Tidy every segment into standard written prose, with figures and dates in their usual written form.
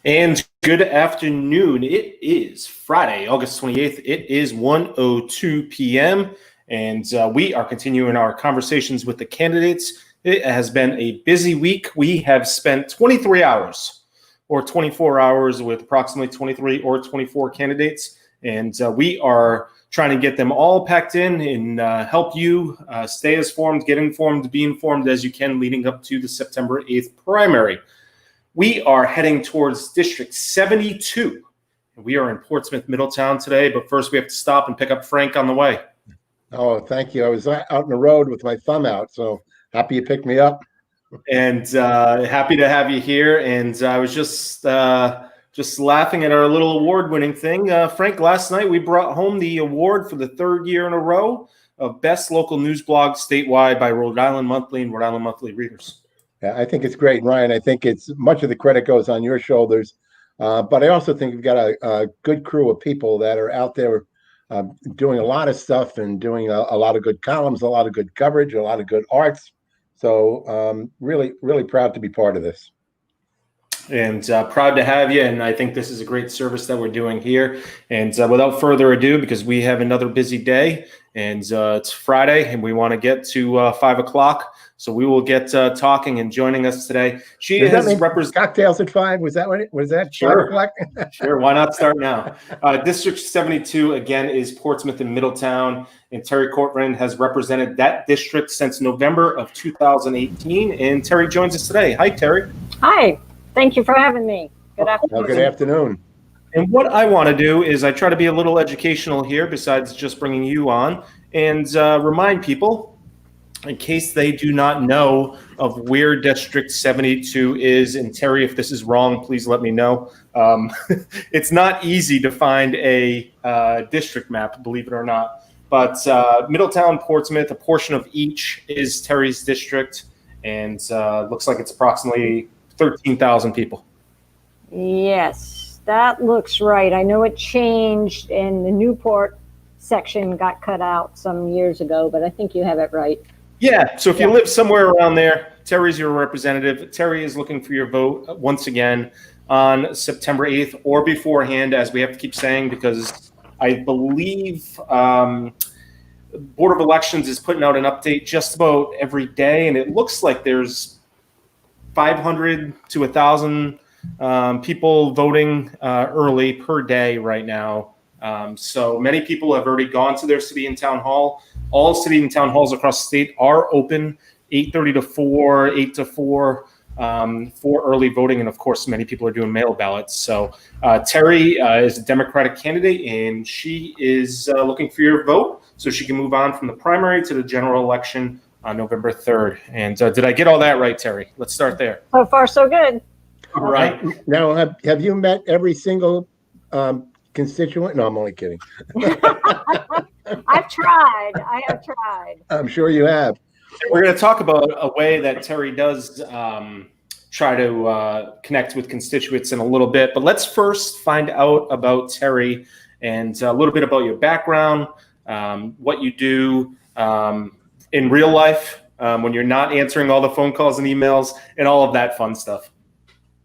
And good afternoon. It is Friday, August 28th. It is 1:02 p.m. And we are continuing our conversations with the candidates. It has been a busy week. We have spent 23 hours or 24 hours with approximately 23 or 24 candidates. And we are trying to get them all packed in and help you stay as informed, get informed, be informed as you can leading up to the September 8th primary. We are heading towards District 72. We are in Portsmouth, Middletown today, but first we have to stop and pick up Frank on the way. Oh, thank you. I was out on the road with my thumb out, so happy you picked me up. And happy to have you here. And I was just laughing at our little award-winning thing. Frank, last night we brought home the award for the third year in a row of Best Local News Blog Statewide by Rhode Island Monthly and Rhode Island Monthly readers. Yeah, I think it's great, Ryan. I think it's much of the credit goes on your shoulders, but I also think we've got a good crew of people that are out there doing a lot of stuff and doing a lot of good columns, a lot of good coverage, a lot of good arts. So really, really proud to be part of this. And proud to have you. And I think this is a great service that we're doing here. And without further ado, because we have another busy day and it's Friday and we want to get to 5 o'clock. So we will get talking and joining us today. She has represented cocktails at 5. Was that? Sure. Sure. Why not start now? District 72 again is Portsmouth and Middletown, and Terri Cortvriend has represented that district since November of 2018. And Terri joins us today. Hi, Terri. Hi. Thank you for having me. Good afternoon. Well, good afternoon. And what I want to do is I try to be a little educational here, besides just bringing you on, and remind people, in case they do not know, of where District 72 is. And Terri, if this is wrong, please let me know. It's not easy to find a district map, believe it or not. But Middletown, Portsmouth, a portion of each is Terri's district, and looks like it's approximately 13,000 people. Yes, that looks right. I know it changed and the Newport section got cut out some years ago, but I think you have it right. Yeah, so if you live somewhere around there, Terri's your representative. Terri is looking for your vote once again on September 8th or beforehand, as we have to keep saying, because I believe Board of Elections is putting out an update just about every day, and it looks like there's 500 to 1,000 people voting early per day right now. So many people have already gone to their city and town hall. All city and town halls across the state are open 8:30 to 4, 8 to 4 for early voting. And of course, many people are doing mail ballots. So Terri is a Democratic candidate, and she is looking for your vote so she can move on from the primary to the general election on November 3rd. And did I get all that right, Terri? Let's start there. So far, so good. All right. Now, have you met every single constituent? No, I'm only kidding. I've tried. I have tried. I'm sure you have. We're going to talk about a way that Terri does try to connect with constituents in a little bit. But let's first find out about Terri and a little bit about your background, what you do in real life when you're not answering all the phone calls and emails and all of that fun stuff.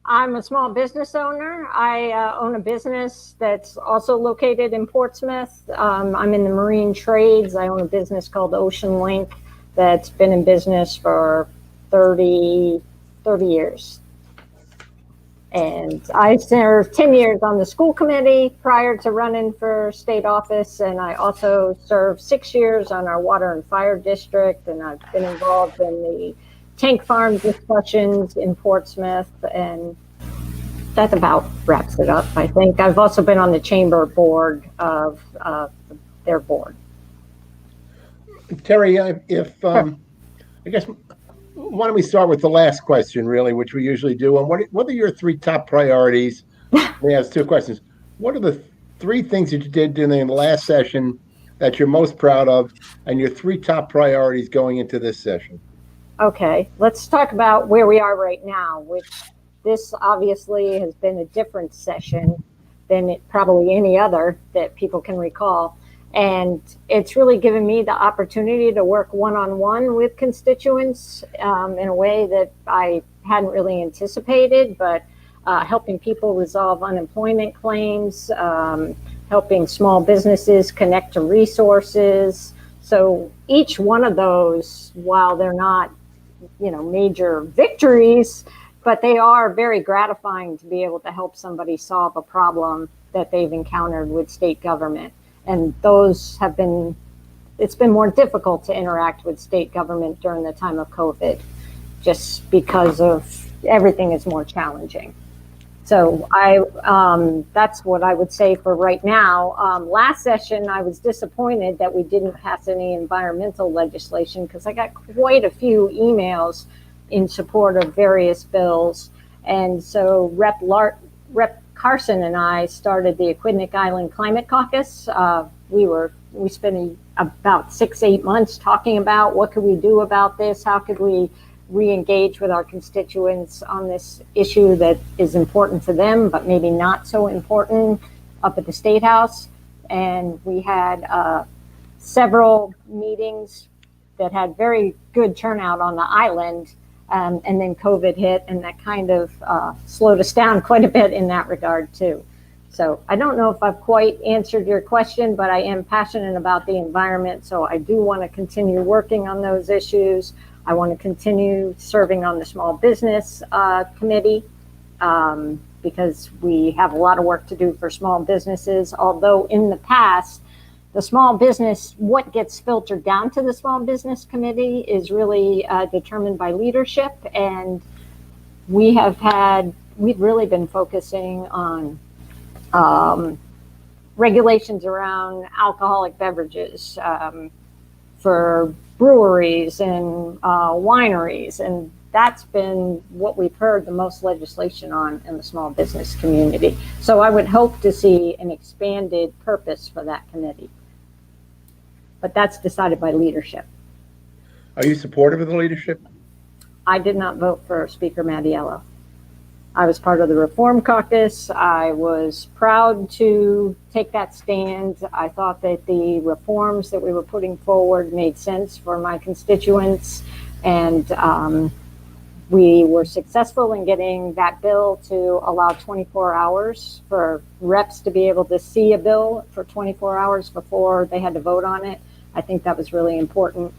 I'm a small business owner. I own a business that's also located in Portsmouth. I'm in the marine trades. I own a business called Ocean Link that's been in business for 30 years. And I served 10 years on the school committee prior to running for state office. And I also served 6 years on our water and fire district. And I've been involved in the tank farm discussions in Portsmouth, and that about wraps it up, I think. I've also been on the chamber board of their board. Terry, I guess, why don't we start with the last question, really, which we usually do. And what are your three top priorities? Let me ask two questions. What are the three things that you did during the last session that you're most proud of, and your three top priorities going into this session? Okay, let's talk about where we are right now, which this obviously has been a different session than probably any other that people can recall. And it's really given me the opportunity to work one-on-one with constituents in a way that I hadn't really anticipated, but helping people resolve unemployment claims, helping small businesses connect to resources. So each one of those, while they're not, major victories, but they are very gratifying to be able to help somebody solve a problem that they've encountered with state government. And those it's been more difficult to interact with state government during the time of COVID, just because of everything is more challenging. So that's what I would say for right now. Last session, I was disappointed that we didn't pass any environmental legislation because I got quite a few emails in support of various bills. And so Rep. Carson and I started the Aquidneck Island Climate Caucus. We spent about 6-8 months talking about what could we do about this, how could we re-engage with our constituents on this issue that is important to them, but maybe not so important up at the State House. And we had several meetings that had very good turnout on the island. And then COVID hit, and that kind of slowed us down quite a bit in that regard too. So I don't know if I've quite answered your question, but I am passionate about the environment. So I do want to continue working on those issues. I want to continue serving on the Small Business Committee because we have a lot of work to do for small businesses. Although in the past, the small business, what gets filtered down to the Small Business Committee is really determined by leadership. And we've really been focusing on regulations around alcoholic beverages for breweries and wineries. And that's been what we've heard the most legislation on in the small business community. So I would hope to see an expanded purpose for that committee. But that's decided by leadership. Are you supportive of the leadership? I did not vote for Speaker Mattiello. I was part of the Reform Caucus. I was proud to take that stand. I thought that the reforms that we were putting forward made sense for my constituents. And we were successful in getting that bill to allow 24 hours for reps to be able to see a bill for 24 hours before they had to vote on it. I think that was really important.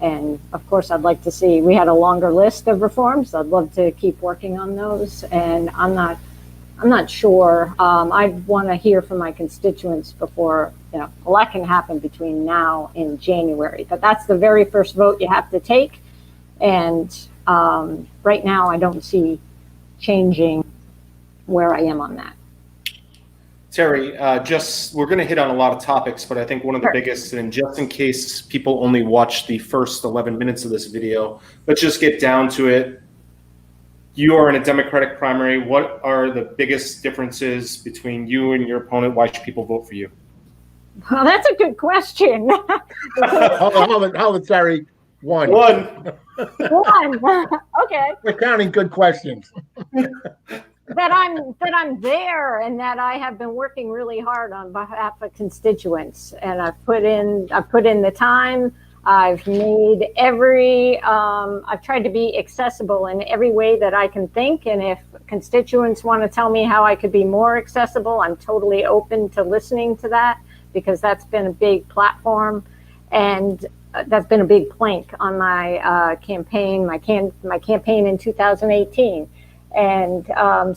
And of course, I'd like to see, we had a longer list of reforms. I'd love to keep working on those. And I'm not sure. I want to hear from my constituents before, a lot can happen between now and January, but that's the very first vote you have to take. And right now I don't see changing where I am on that. Terry, we're going to hit on a lot of topics, but I think one of the biggest, and just in case people only watch the first 11 minutes of this video, let's just get down to it. You are in a Democratic primary. What are the biggest differences between you and your opponent? Why should people vote for you? Well, that's a good question. Hold on, Terry. One. Okay. We're counting good questions. that I'm there, and that I have been working really hard on behalf of constituents, and I've put in the time. I've made I've tried to be accessible in every way that I can think, and if constituents want to tell me how I could be more accessible, I'm totally open to listening to that, because that's been a big platform, and that's been a big plank on my campaign, my campaign in 2018. And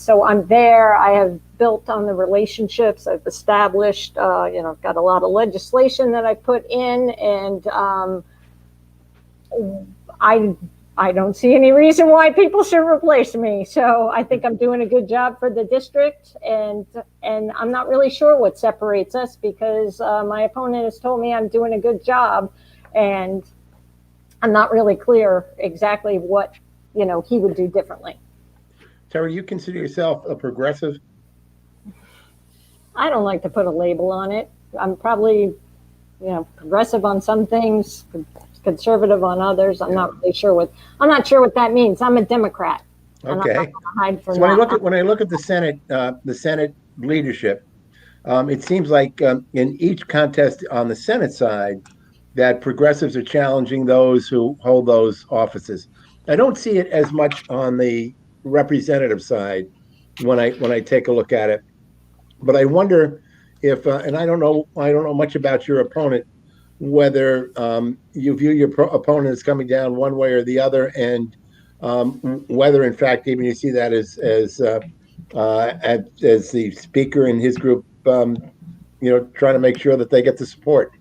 so I'm there. I have built on the relationships I've established. I've got a lot of legislation that I put in, and I don't see any reason why people should replace me. So I think I'm doing a good job for the district, and I'm not really sure what separates us, because my opponent has told me I'm doing a good job. And I'm not really clear exactly what, he would do differently. Terry, you consider yourself a progressive? I don't like to put a label on it. I'm probably, progressive on some things, conservative on others. I'm not sure what that means. I'm a Democrat. Okay. Hide from So when I look at the Senate leadership, it seems like in each contest on the Senate side, that progressives are challenging those who hold those offices. I don't see it as much on the representative side when I take a look at it, but I wonder if, and I don't know much about your opponent, whether you view your opponent as coming down one way or the other, and whether in fact even you see that as the speaker and his group, trying to make sure that they get the support.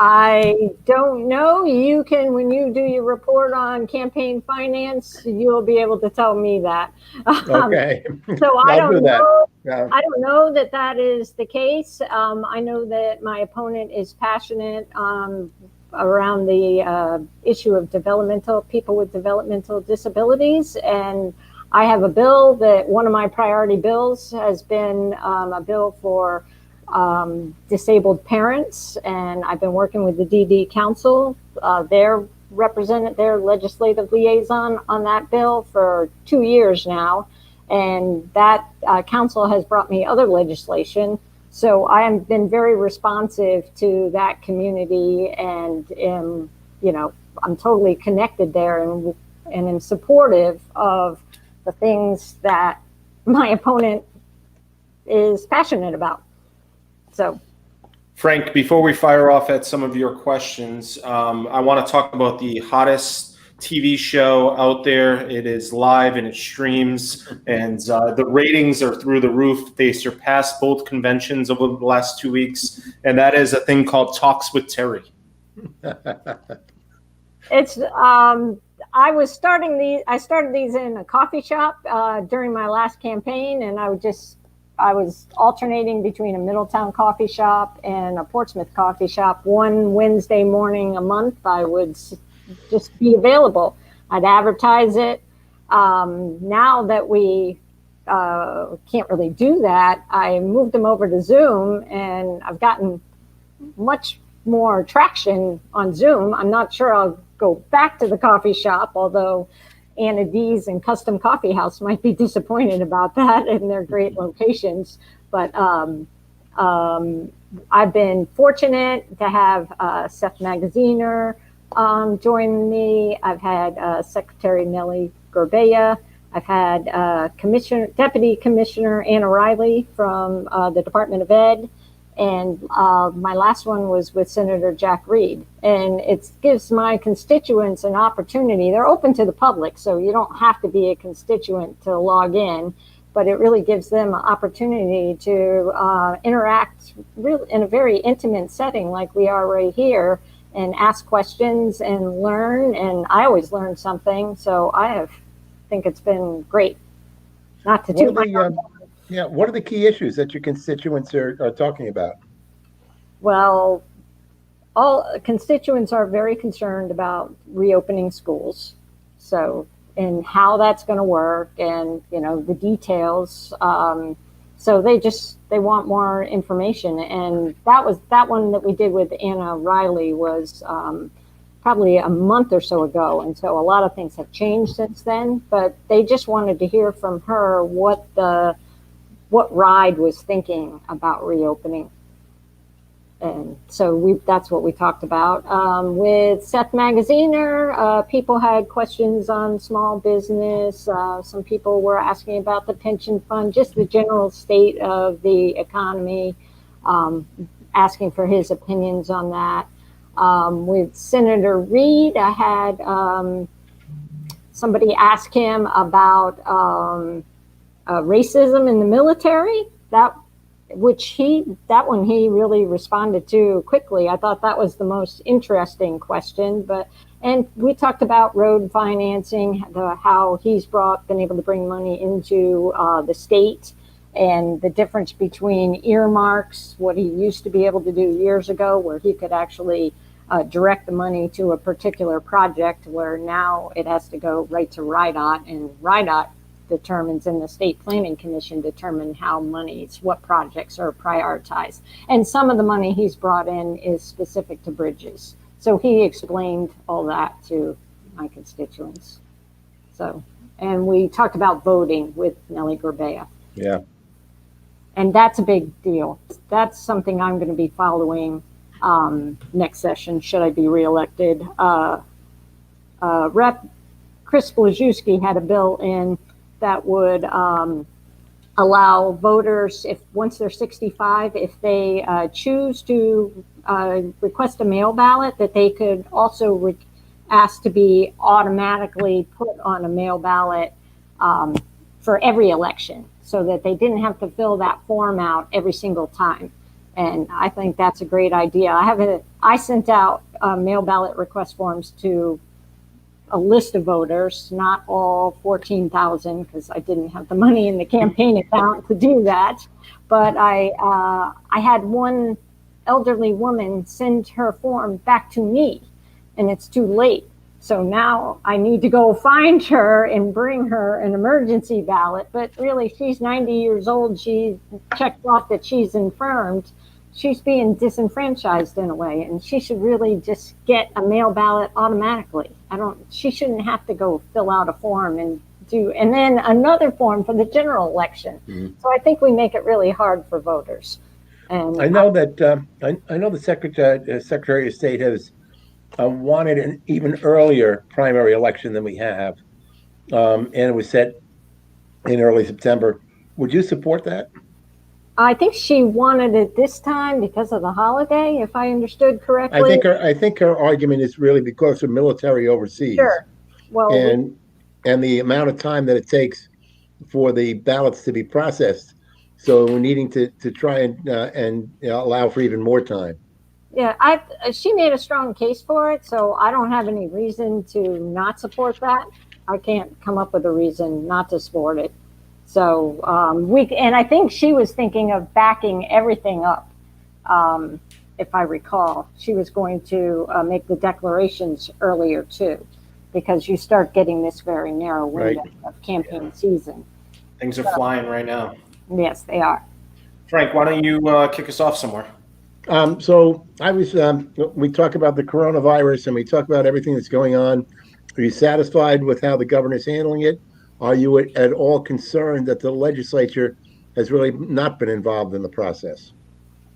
I don't know. You can, when you do your report on campaign finance, you'll be able to tell me that. Okay. So I don't know. Yeah. I don't know that is the case. I know that my opponent is passionate around the issue of people with developmental disabilities, and I have a bill that one of my priority bills has been a bill for disabled parents, and I've been working with the DD Council, their legislative liaison on that bill for 2 years now, and that council has brought me other legislation. So I have been very responsive to that community, and I'm totally connected there, and am supportive of the things that my opponent is passionate about. So, Frank, before we fire off at some of your questions, I want to talk about the hottest TV show out there. It is live and it streams, and the ratings are through the roof. They surpassed both conventions over the last 2 weeks, and that is a thing called Talks with Terri. It's I started these in a coffee shop during my last campaign, and I was alternating between a Middletown coffee shop and a Portsmouth coffee shop. One Wednesday morning a month, I would just be available. I'd advertise it. Now that we can't really do that, I moved them over to Zoom, and I've gotten much more traction on Zoom. I'm not sure I'll go back to the coffee shop, although Anna D's and Custom Coffee House might be disappointed about that, and they're great locations. But I've been fortunate to have Seth Magaziner join me. I've had Secretary Nellie Gorbea. I've had Deputy Commissioner Anna Riley from the Department of Ed. And my last one was with Senator Jack Reed. And it gives my constituents an opportunity. They're open to the public, so you don't have to be a constituent to log in, but it really gives them an opportunity to interact in a very intimate setting like we are right here, and ask questions and learn. And I always learn something, so I think it's been great. Not to toot my own. Yeah, what are the key issues that your constituents are talking about? Well, all constituents are very concerned about reopening schools. So, and how that's going to work, and the details. So they want more information, and that one that we did with Anna Riley was probably a month or so ago, and so a lot of things have changed since then. But they just wanted to hear from her what RIDE was thinking about reopening. And so that's what we talked about. With Seth Magaziner, people had questions on small business. Some people were asking about the pension fund, just the general state of the economy, asking for his opinions on that. With Senator Reed, I had somebody ask him about racism in the military. That one he really responded to quickly. I thought that was the most interesting question. And we talked about road financing, how he's been able to bring money into the state, and the difference between earmarks, what he used to be able to do years ago, where he could actually direct the money to a particular project, where now it has to go right to RIDOT, and RIDOT determines, and the State Planning Commission determine what projects are prioritized. And some of the money he's brought in is specific to bridges. So he explained all that to my constituents. So, and we talked about voting with Nellie Gorbea. Yeah. And that's a big deal. That's something I'm going to be following next session, should I be reelected. Rep. Chris Blazewski had a bill in that would allow voters, if once they're 65, if they choose to request a mail ballot, that they could also ask to be automatically put on a mail ballot for every election, so that they didn't have to fill that form out every single time. And I think that's a great idea. I sent out mail ballot request forms to a list of voters, not all 14,000, because I didn't have the money in the campaign account to do that. But I had one elderly woman send her form back to me, and it's too late. So now I need to go find her and bring her an emergency ballot. But really, she's 90 years old. She checked off that she's infirmed. She's being disenfranchised in a way, and she should really just get a mail ballot automatically. She shouldn't have to go fill out a form and then another form for the general election. Mm-hmm. So I think we make it really hard for voters. And I know that I know the Secretary of State has wanted an even earlier primary election than we have, and it was set in early September. Would you support that? I think she wanted it this time because of the holiday, if I understood correctly. I think her argument is really because of military overseas. Sure. Well, and the amount of time that it takes for the ballots to be processed. So we're needing to try and allow for even more time. Yeah, she made a strong case for it, so I don't have any reason to not support that. I can't come up with a reason not to support it. So and I think she was thinking of backing everything up. If I recall, she was going to make the declarations earlier too, because you start getting this very narrow window of campaign season. Things are flying right now. Yes, they are. Frank, why don't you kick us off somewhere? So I was, we talk about the coronavirus and we talk about everything that's going on. Are you satisfied with how the governor's handling it? Are you at all concerned that the legislature has really not been involved in the process?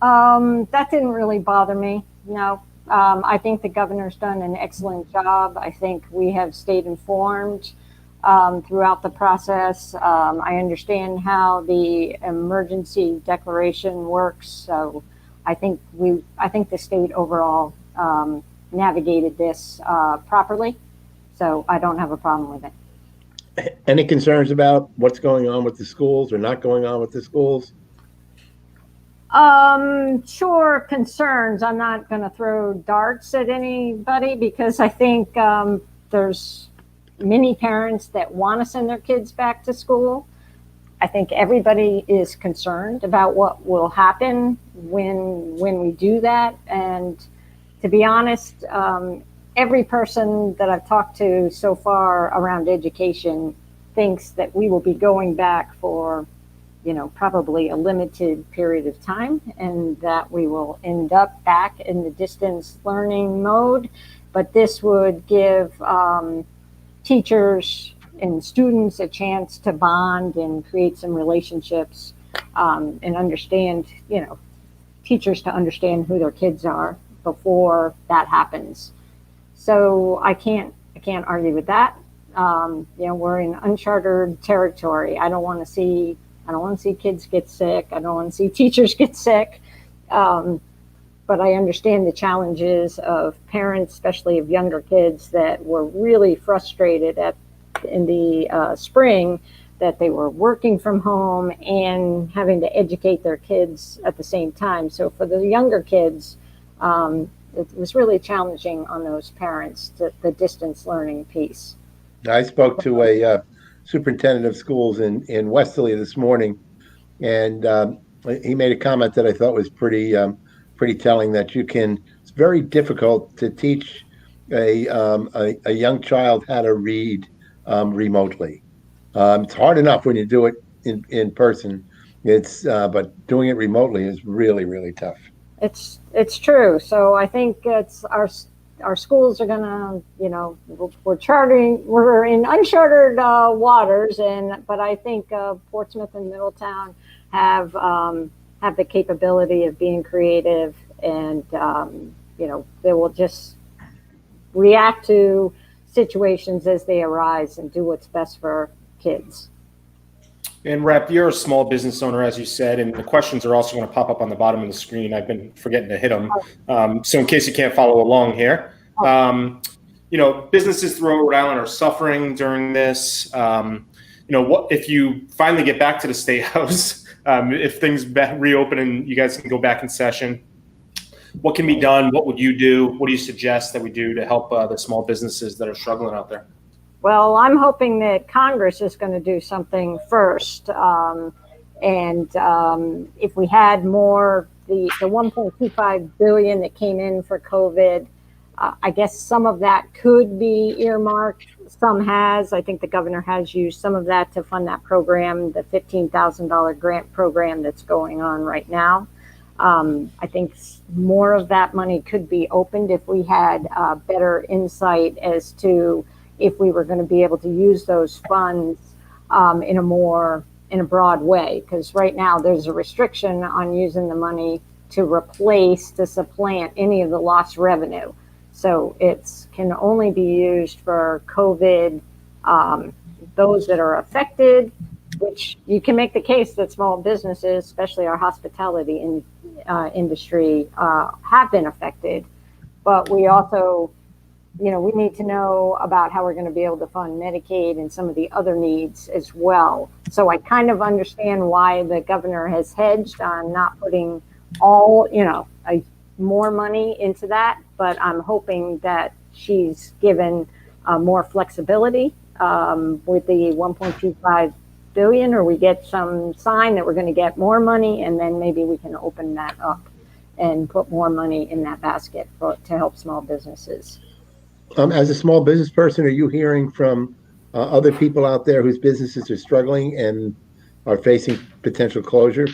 That didn't really bother me. No, I think the governor's done an excellent job. I think we have stayed informed throughout the process. I understand how the emergency declaration works. So I think the state overall navigated this properly. So I don't have a problem with it. Any concerns about what's going on with the schools or not going on with the schools? Sure, concerns. I'm not going to throw darts at anybody, because I think there's many parents that want to send their kids back to school. I think everybody is concerned about what will happen when we do that. And to be honest, every person that I've talked to so far around education thinks that we will be going back for, probably a limited period of time, and that we will end up back in the distance learning mode. But this would give teachers and students a chance to bond and create some relationships, and understand, teachers to understand who their kids are before that happens. So I can't argue with that. We're in uncharted territory. I don't want to see kids get sick. I don't want to see teachers get sick. But I understand the challenges of parents, especially of younger kids, that were really frustrated in the spring, that they were working from home and having to educate their kids at the same time. So for the younger kids, it was really challenging on those parents, the distance learning piece. I spoke to a superintendent of schools in Westerly this morning, and he made a comment that I thought was pretty telling, that you can very difficult to teach a young child how to read remotely. It's hard enough when you do it in person. But doing it remotely is really, really tough. It's true. So I think it's our schools are gonna, we're in uncharted waters, but I think Portsmouth and Middletown have the capability of being creative, and they will just react to situations as they arise and do what's best for kids. And Rep, you're a small business owner, as you said, and the questions are also going to pop up on the bottom of the screen. I've been forgetting to hit them. So in case you can't follow along here, businesses throughout Rhode Island are suffering during this. What if you finally get back to the State House, if things reopen and you guys can go back in session, what can be done? What would you do? What do you suggest that we do to help the small businesses that are struggling out there? Well, I'm hoping that Congress is going to do something first. If we had more, the $1.25 billion that came in for COVID, I guess some of that could be earmarked. Some has. I think the governor has used some of that to fund that program, the $15,000 grant program that's going on right now. I think more of that money could be opened if we had better insight as to if we were going to be able to use those funds in a broad way. Because right now there's a restriction on using the money to supplant any of the lost revenue. So it can only be used for COVID, those that are affected, which you can make the case that small businesses, especially our hospitality industry, have been affected. But we also, we need to know about how we're going to be able to fund Medicaid and some of the other needs as well. So I kind of understand why the governor has hedged on not putting more money into that, but I'm hoping that she's given more flexibility with the $1.25 billion, or we get some sign that we're going to get more money, and then maybe we can open that up and put more money in that basket to help small businesses. As a small business person, are you hearing from other people out there whose businesses are struggling and are facing potential closure?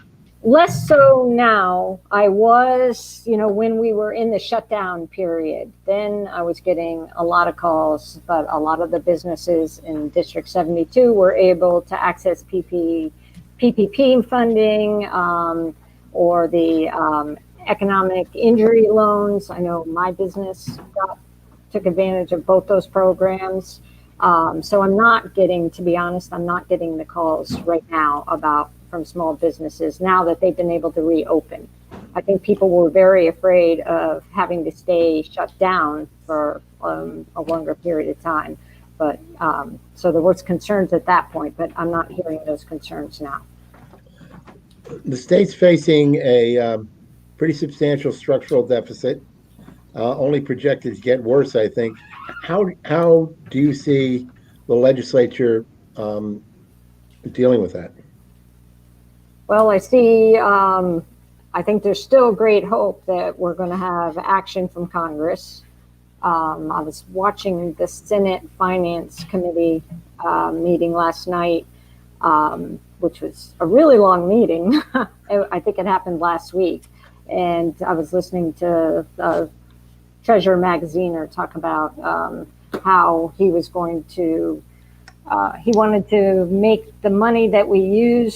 Less so now. I was, when we were in the shutdown period, then I was getting a lot of calls, but a lot of the businesses in District 72 were able to access PPP funding or the economic injury loans. I know my business took advantage of both those programs. So I'm not getting, to be honest, the calls right now from small businesses now that they've been able to reopen. I think people were very afraid of having to stay shut down for a longer period of time. But so there was concerns at that point, but I'm not hearing those concerns now. The state's facing a pretty substantial structural deficit, only projected to get worse, I think. How do you see the legislature dealing with that? Well, I see, I think there's still great hope that we're going to have action from Congress. I was watching the Senate Finance Committee meeting last night, which was a really long meeting. I think it happened last week. And I was listening to Treasurer Magaziner talk about how he was going to, he wanted to make the money that we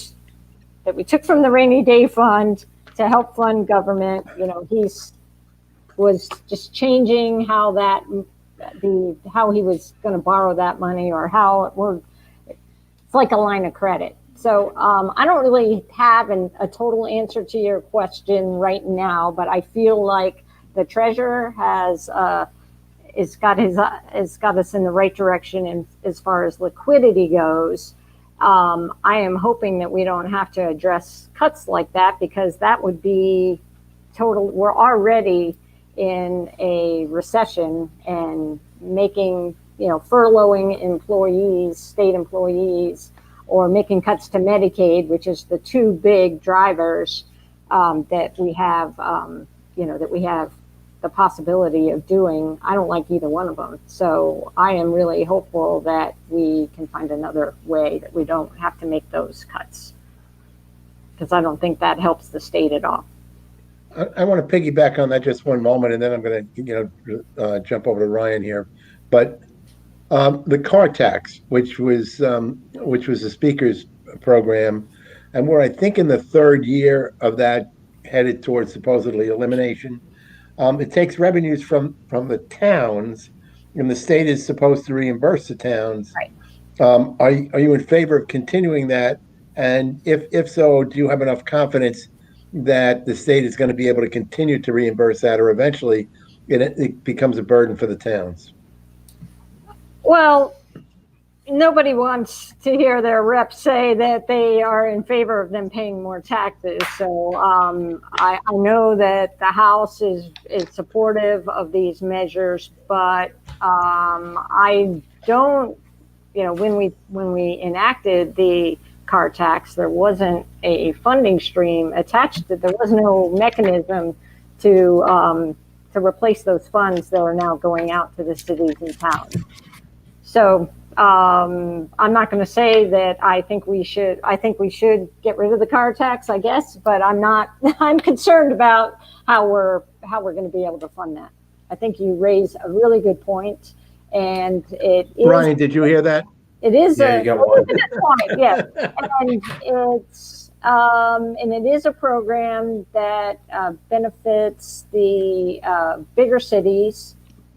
took from the rainy day fund to help fund government. He's was just changing how he was going to borrow that money, or how it worked. It's like a line of credit. So I don't really have a total answer to your question right now, but I feel like the treasurer has got us in the right direction as far as liquidity goes. I am hoping that we don't have to address cuts like that, because that would be total. We're already in a recession, and making, furloughing employees, state employees, or making cuts to Medicaid, which is the two big drivers that we have the possibility of doing. I don't like either one of them. So I am really hopeful that we can find another way that we don't have to make those cuts, because I don't think that helps the state at all. I want to piggyback on that just one moment, and then I'm going to, jump over to Ryan here. But the car tax, which was the speaker's program, and we're, I think, in the third year of that, headed towards supposedly elimination. It takes revenues from the towns, and the state is supposed to reimburse the towns. Right. Are you in favor of continuing that? And if so, do you have enough confidence that the state is going to be able to continue to reimburse that, or eventually it becomes a burden for the towns? Well, nobody wants to hear their reps say that they are in favor of them paying more taxes. So I know that the House is supportive of these measures, but I don't, when we enacted the car tax, there wasn't a funding stream attached to it. There was no mechanism to replace those funds that are now going out to the cities and towns. So I'm not going to say that I think we should get rid of the car tax, I guess, but I'm concerned about how we're going to be able to fund that. I think you raise a really good point, and it is. Ryan, did you hear that? It is Yeah, you got one. point, yes, and it is a program that benefits the bigger cities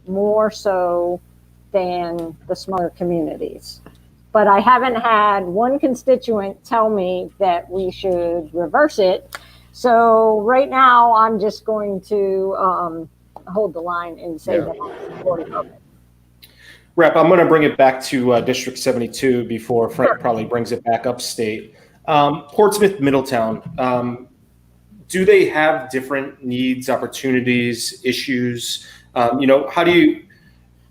more so than the smaller communities. But I haven't had one constituent tell me that we should reverse it. So right now, I'm just going to hold the line and say that I'm supportive of it. Rep, I'm going to bring it back to District 72 before Frank probably brings it back upstate. Portsmouth, Middletown, do they have different needs, opportunities, issues?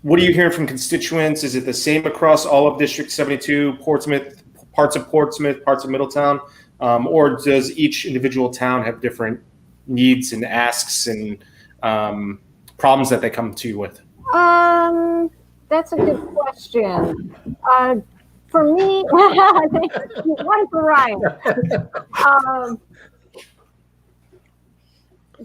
What are you hearing from constituents? Is it the same across all of District 72, Portsmouth, parts of Middletown? Or does each individual town have different needs and asks and problems that they come to you with? That's a good question. For me, I think one for Ryan.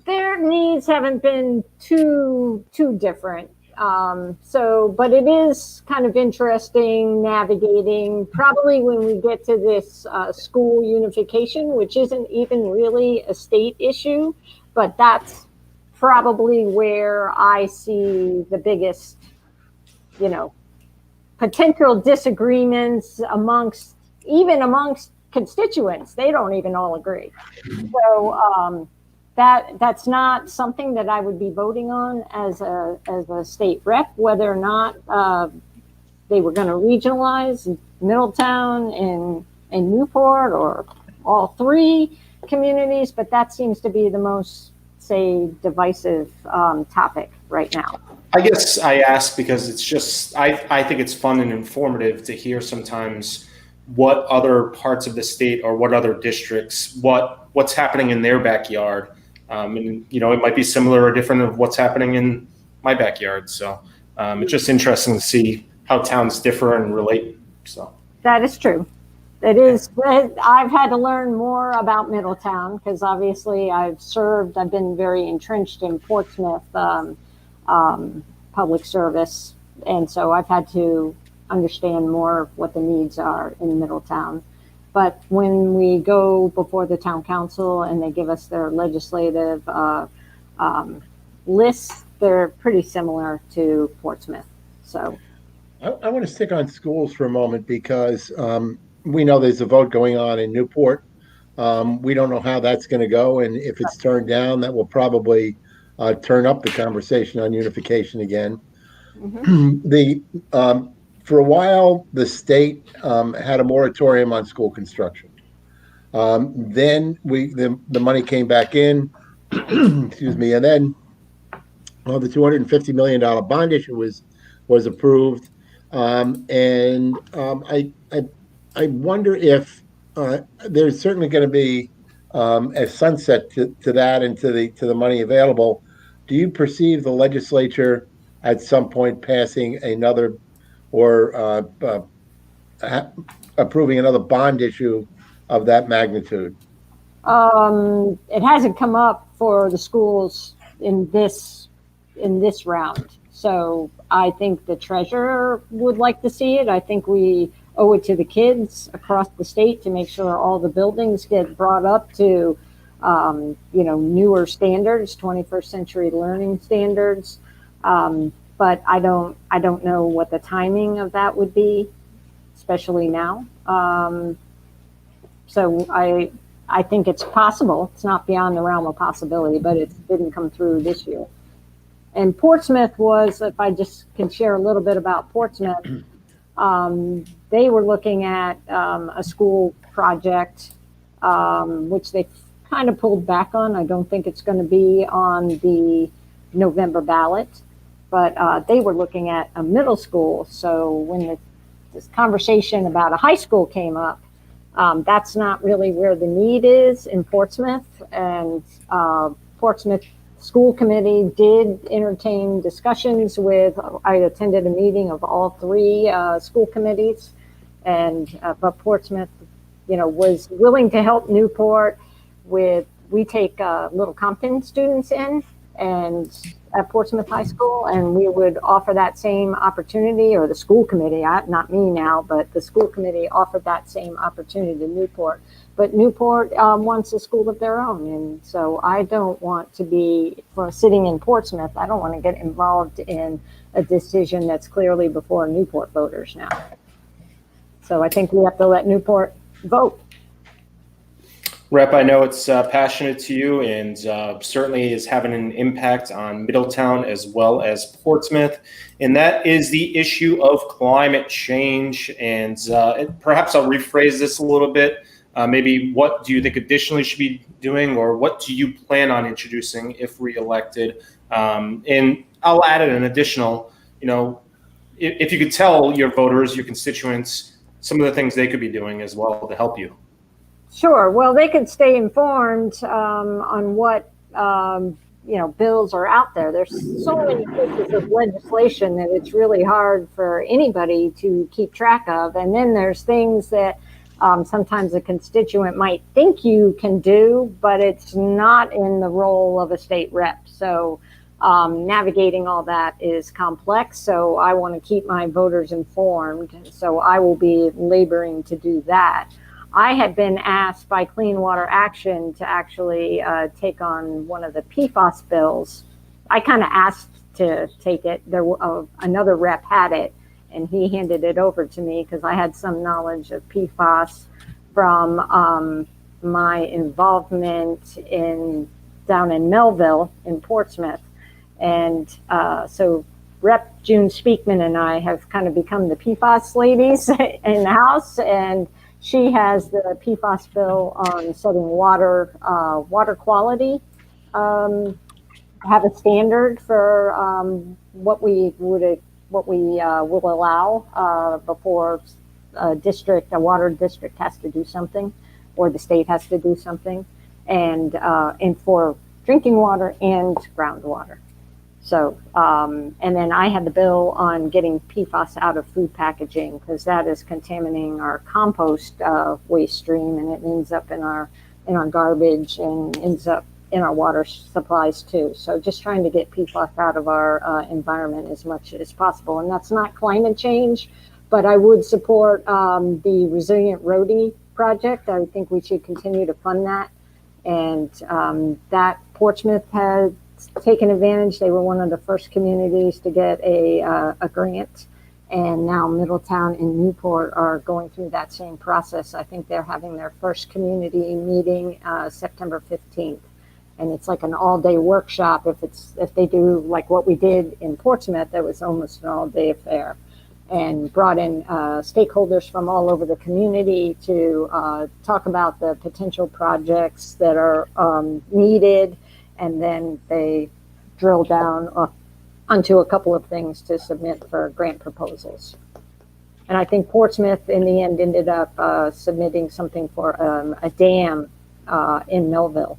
Their needs haven't been too different. But it is kind of interesting navigating, probably when we get to this school unification, which isn't even really a state issue, but that's probably where I see the biggest, potential disagreements amongst constituents. They don't even all agree. So that's not something that I would be voting on as a state rep, whether or not they were going to regionalize Middletown and Newport or all three communities. But that seems to be the most, say, divisive topic right now. I guess I ask because it's just, I think it's fun and informative to hear sometimes what other parts of the state or what other districts, what's happening in their backyard. And, it might be similar or different of what's happening in my backyard. So it's just interesting to see how towns differ and relate. So that is true. It is. I've had to learn more about Middletown because obviously I've been very entrenched in Portsmouth public service. And so I've had to understand more of what the needs are in Middletown. But when we go before the town council and they give us their legislative lists, they're pretty similar to Portsmouth. So I want to stick on schools for a moment because we know there's a vote going on in Newport. We don't know how that's going to go. And if it's turned down, that will probably turn up the conversation on unification again. Mm-hmm. For a while, the state had a moratorium on school construction. Then the money came back in, excuse me, and then the $250 million bond issue was approved. I wonder if there's certainly going to be a sunset to that and to the money available. do you perceive the legislature at some point passing another or approving another bond issue of that magnitude? It hasn't come up for the schools in this round. So I think the treasurer would like to see it. I think we owe it to the kids across the state to make sure all the buildings get brought up to, newer standards, 21st century learning standards. But I don't know what the timing of that would be, especially now. So I think it's possible. It's not beyond the realm of possibility, but it didn't come through this year. And Portsmouth was, if I just can share a little bit about Portsmouth, they were looking at a school project, which they kind of pulled back on. I don't think it's going to be on the November ballot, but they were looking at a middle school. So when this conversation about a high school came up, that's not really where the need is in Portsmouth. And Portsmouth School Committee did entertain discussions with, I attended a meeting of all three school committees, and but Portsmouth, was willing to help Newport with, we take Little Compton students in and at Portsmouth High School, and we would offer that same opportunity, or the school committee, not me now, but the school committee offered that same opportunity to Newport. But Newport wants a school of their own, and so I don't want to be, for sitting in Portsmouth, I don't want to get involved in a decision that's clearly before Newport voters now. So I think we have to let Newport vote. Rep, I know it's passionate to you, and certainly is having an impact on Middletown as well as Portsmouth, and that is the issue of climate change. And perhaps I'll rephrase this a little bit. Maybe what do you think additionally should be doing, or what do you plan on introducing if reelected? And I'll add an additional, if you could tell your voters, your constituents, some of the things they could be doing as well to help you. Sure. Well, they could stay informed on what bills are out there. There's so many pieces of legislation that it's really hard for anybody to keep track of. And then there's things that sometimes a constituent might think you can do, but it's not in the role of a state rep. So navigating all that is complex. So I want to keep my voters informed. So I will be laboring to do that. I had been asked by Clean Water Action to actually take on one of the PFAS bills. I kind of asked to take it. Another rep had it, and he handed it over to me because I had some knowledge of PFAS from my involvement down in Melville in Portsmouth. And so Rep June Speakman and I have kind of become the PFAS ladies in the House, and she has the PFAS bill on setting water quality, have a standard for what we will allow before a water district has to do something, or the state has to do something, and for drinking water and groundwater. So, and then I had the bill on getting PFAS out of food packaging, because that is contaminating our compost waste stream, and it ends up in our garbage and ends up in our water supplies too. So just trying to get PFAS out of our environment as much as possible. And that's not climate change, but I would support the Resilient Roadie project. I think we should continue to fund that. And that Portsmouth has taken advantage. They were one of the first communities to get a grant, and now Middletown and Newport are going through that same process. I think they're having their first community meeting September 15th, and it's like an all-day workshop. If they do like what we did in Portsmouth, that was almost an all-day affair, and brought in stakeholders from all over the community to talk about the potential projects that are needed. And then they drill down onto a couple of things to submit for grant proposals. And I think Portsmouth in the end ended up submitting something for a dam in Melville.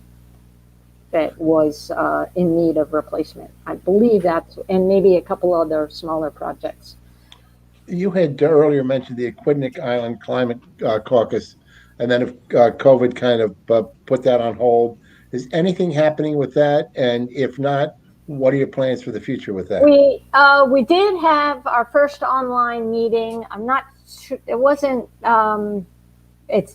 that was in need of replacement. I believe that's, and maybe a couple other smaller projects. You had earlier mentioned the Aquidneck Island Climate Caucus, and then if COVID kind of put that on hold. Is anything happening with that? And if not, what are your plans for the future with that? We did have our first online meeting. I'm not sure, it wasn't,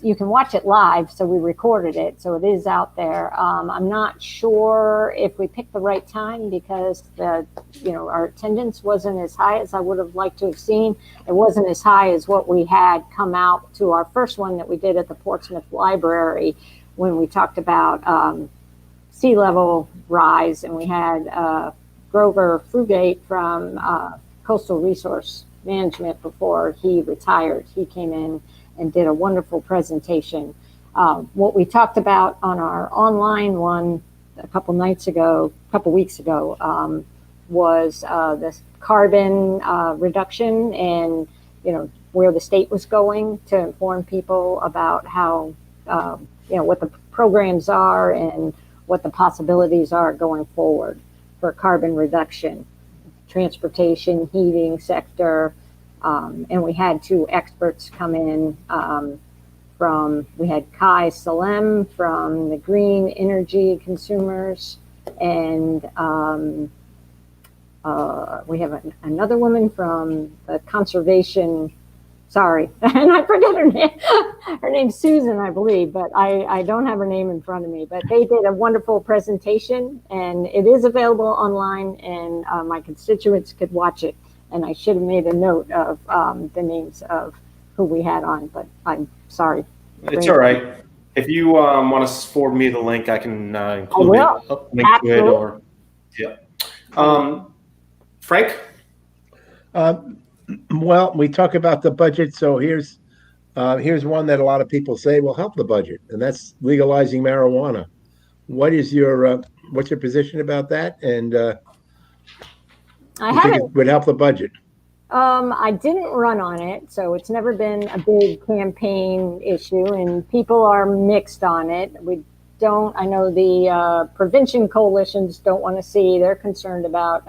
you can watch it live, so we recorded it, so it is out there. I'm not sure if we picked the right time because our attendance wasn't as high as I would have liked to have seen. It wasn't as high as what we had come out to our first one that we did at the Portsmouth Library when we talked about sea level rise, and we had Grover Frugate from Coastal Resource Management before he retired. He came in and did a wonderful presentation. What we talked about on our online one a couple weeks ago, was the carbon reduction and where the state was going, to inform people about how what the programs are and what the possibilities are going forward for carbon reduction, transportation, heating sector. And we had two experts come in we had Kai Salem from the Green Energy Consumers, and we have another woman from the Conservation, and I forget her name. Her name's Susan, I believe, but I don't have her name in front of me. But they did a wonderful presentation, and it is available online, and my constituents could watch it. And I should have made a note of the names of who we had on, but I'm sorry. It's all right. If you want to forward me the link, I can include link to it, or Frank. Well, we talk about the budget, so here's one that a lot of people say will help the budget, and that's legalizing marijuana. What's your position about that? And I think it would help the budget. I didn't run on it, so it's never been a big campaign issue, and people are mixed on it. I know the prevention coalitions don't want to see. They're concerned about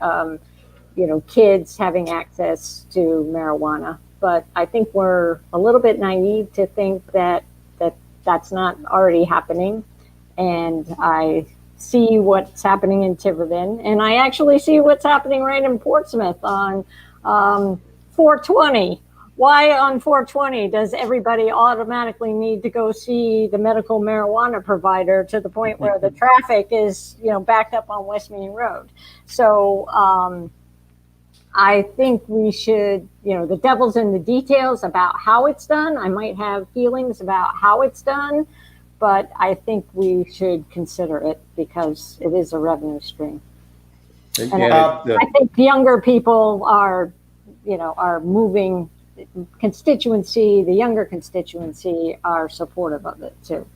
kids having access to marijuana, but I think we're a little bit naive to think that that's not already happening. And I see what's happening in Tiverton, and I actually see what's happening right in Portsmouth on 420. Why on 420 does everybody automatically need to go see the medical marijuana provider to the point where the traffic is backed up on West Main Road? So I think we should, the devil's in the details about how it's done. I might have feelings about how it's done, but I think we should consider it because it is a revenue stream. And I think younger people are moving. The younger constituency are supportive of it too.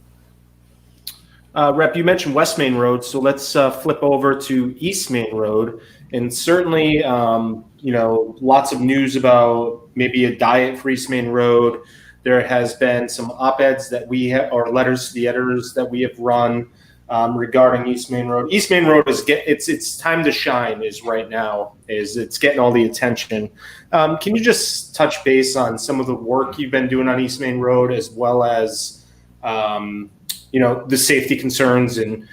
Rep, you mentioned West Main Road, so let's flip over to East Main Road. And certainly, lots of news about maybe a diet for East Main Road. There has been some op-eds that we have, or letters to the editors that we have run regarding East Main Road. East Main Road it's time to shine right now. It's getting all the attention. Can you just touch base on some of the work you've been doing on East Main Road, as well as the safety concerns in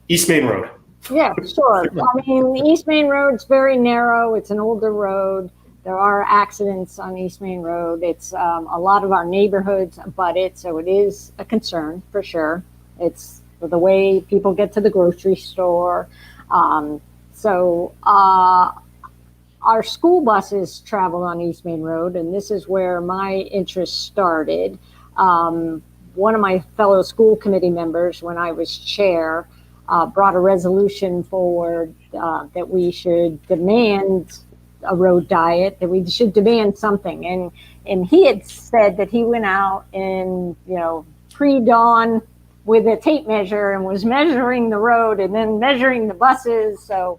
East Main Road? Yeah, sure. I mean, the East Main Road's very narrow. It's an older road. There are accidents on East Main Road. It's a lot of our neighborhoods abut it, so it is a concern for sure. It's the way people get to the grocery store. So our school buses travel on East Main Road, and this is where my interest started. One of my fellow school committee members, when I was chair, brought a resolution forward that we should demand a road diet, that we should demand something. And he had said that he went out in, pre-dawn with a tape measure and was measuring the road and then measuring the buses. So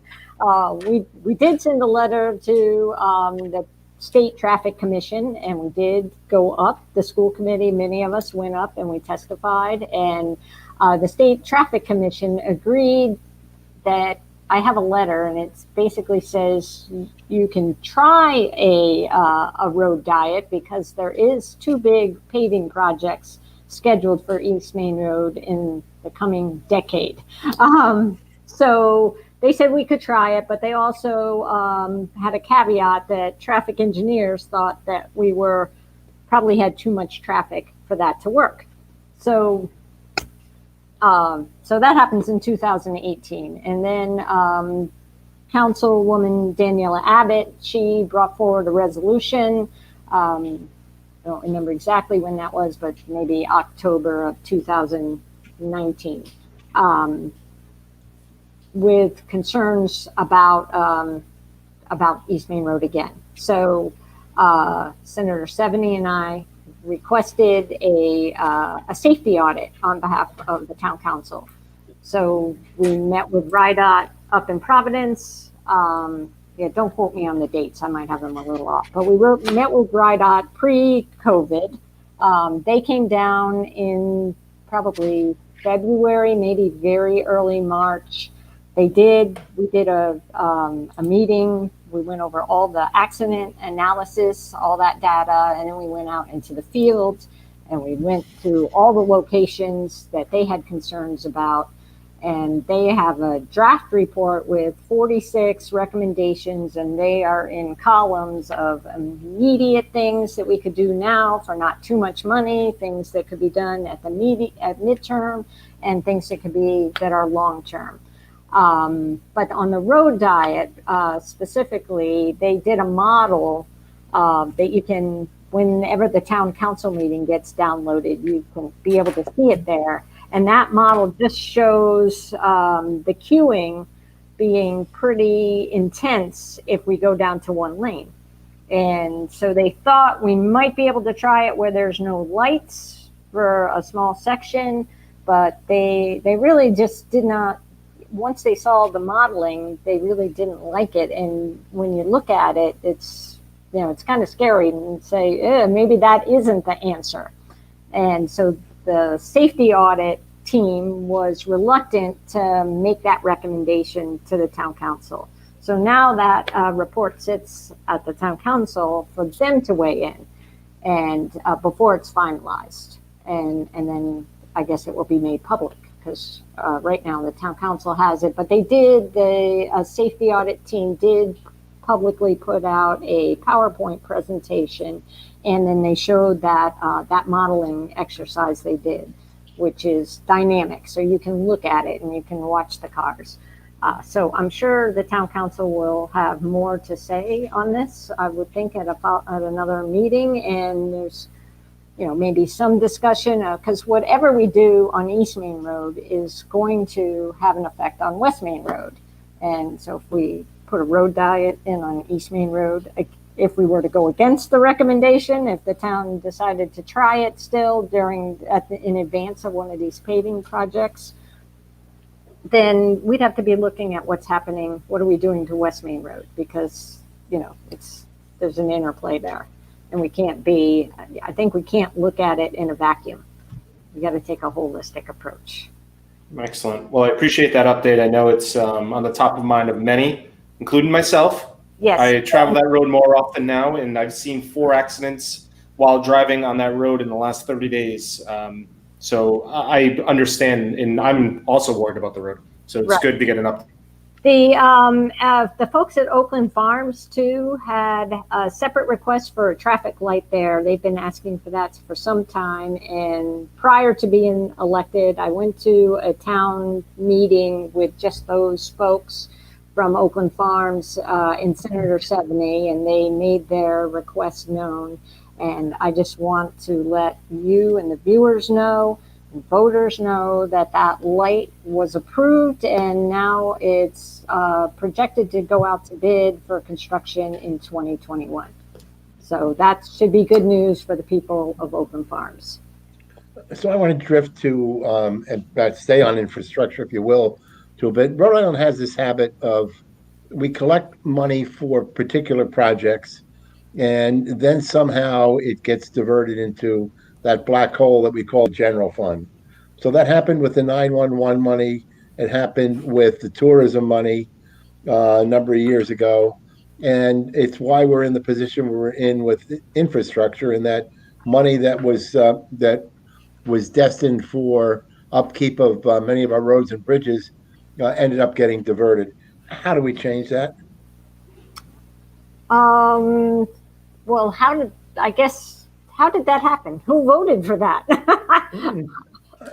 we did send a letter to the State Traffic Commission, and we did go up. The school committee, many of us went up and we testified, and The State Traffic Commission agreed that I have a letter, and it basically says you can try a road diet because there is 2 big paving projects scheduled for East Main Road in the coming decade. So they said we could try it, but they also had a caveat that traffic engineers thought that we probably had too much traffic for that to work. So that happens in 2018. And then Councilwoman Daniela Abbott, she brought forward a resolution. I don't remember exactly when that was, but maybe October of 2019, with concerns about East Main Road again. So Senator Semonelli and I requested a safety audit on behalf of the town council. So we met with RIDOT up in Providence. Yeah, don't quote me on the dates. I might have them a little off. But we met with RIDOT pre-COVID. They came down in probably February, maybe very early March. We did a meeting. We went over all the accident analysis, all that data, and then we went out into the field and we went to all the locations that they had concerns about. And they have a draft report with 46 recommendations, and they are in columns of immediate things that we could do now for not too much money, things that could be done at midterm, and things that are long term. But on the road diet specifically, they did a model that you can, whenever the town council meeting gets downloaded, you can be able to see it there. And that model just shows the queuing being pretty intense if we go down to 1 lane. And so they thought we might be able to try it where there's no lights for a small section, but they really just did not. Once they saw the modeling, they really didn't like it. And when you look at it, it's kind of scary and say, maybe that isn't the answer. And so the safety audit team was reluctant to make that recommendation to the town council. So now that report sits at the town council for them to weigh in, and before it's finalized. And then I guess it will be made public, because right now the town council has it. But the safety audit team did publicly put out a PowerPoint presentation, and then they showed that that modeling exercise they did, which is dynamic. So you can look at it and you can watch the cars. So I'm sure the town council will have more to say on this, I would think, at another meeting. And there's maybe some discussion, because whatever we do on East Main Road is going to have an effect on West Main Road. And so if we put a road diet in on East Main Road, if we were to go against the recommendation, if the town decided to try it still in advance of one of these paving projects, then we'd have to be looking at what's happening. What are we doing to West Main Road? Because, there's an interplay there. And I think we can't look at it in a vacuum. We got to take a holistic approach. Excellent. Well, I appreciate that update. I know it's on the top of mind of many, including myself. Yes. I travel that road more often now, and I've seen 4 accidents while driving on that road in the last 30 days. So I understand, and I'm also worried about the road. So it's good to get an update. The folks at Oakland Farms too had a separate request for a traffic light there. They've been asking for that for some time. And prior to being elected, I went to a town meeting with just those folks from Oakland Farms and Senator Semonelli, and they made their request known. And I just want to let you and the viewers know, and voters know, that that light was approved, and now it's projected to go out to bid for construction in 2021. So that should be good news for the people of Oakland Farms. So I want to drift to and stay on infrastructure, if you will, to a bit. Rhode Island has this habit of, we collect money for particular projects, and then somehow it gets diverted into that black hole that we call general fund. So that happened with the 911 money. It happened with the tourism money a number of years ago. And it's why we're in the position we're in with infrastructure, and that money that was destined for upkeep of many of our roads and bridges ended up getting diverted. How do we change that? Well, how did that happen? Who voted for that?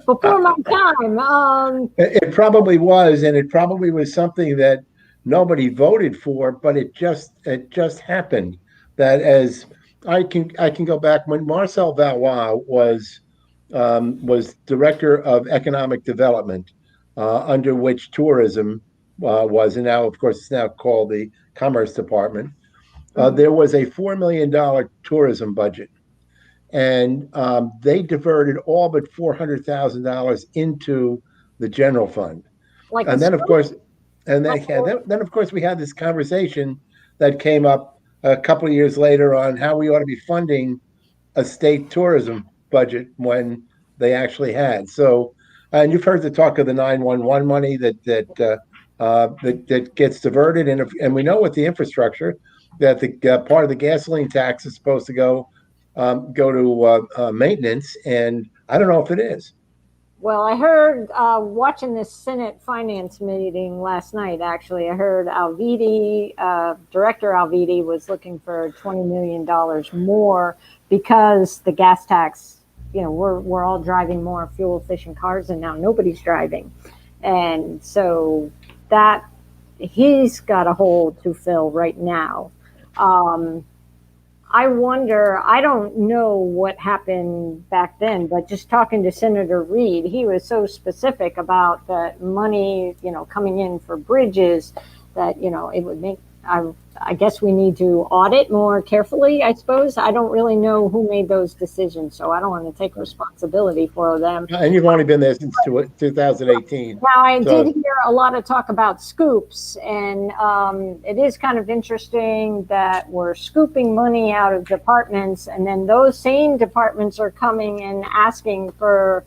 Before my time. It probably was, and it probably was something that nobody voted for, but it just happened. That as I can go back when Marcel Valois was director of economic development, under which tourism was, and now of course it's now called the Commerce Department. There was a $4 million tourism budget, and they diverted all but $400,000 into the general fund. And then, of course, then of course we had this conversation that came up a couple of years later on how we ought to be funding a state tourism budget when they actually had. So, and you've heard the talk of the 911 money that gets diverted, and we know with the infrastructure that the part of the gasoline tax is supposed to go to maintenance, and I don't know if it is. Well, I heard watching this Senate Finance meeting last night. Actually, I heard Director Alviti was looking for $20 million more because the gas tax. We're all driving more fuel efficient cars, and now nobody's driving, and so that he's got a hole to fill right now. I wonder, I don't know what happened back then, but just talking to Senator Reid, he was so specific about the money, coming in for bridges that, it would make, I guess we need to audit more carefully, I suppose. I don't really know who made those decisions, so I don't want to take responsibility for them. And you've only been there since 2018. Now, I did hear a lot of talk about scoops, and it is kind of interesting that we're scooping money out of departments, and then those same departments are coming and asking for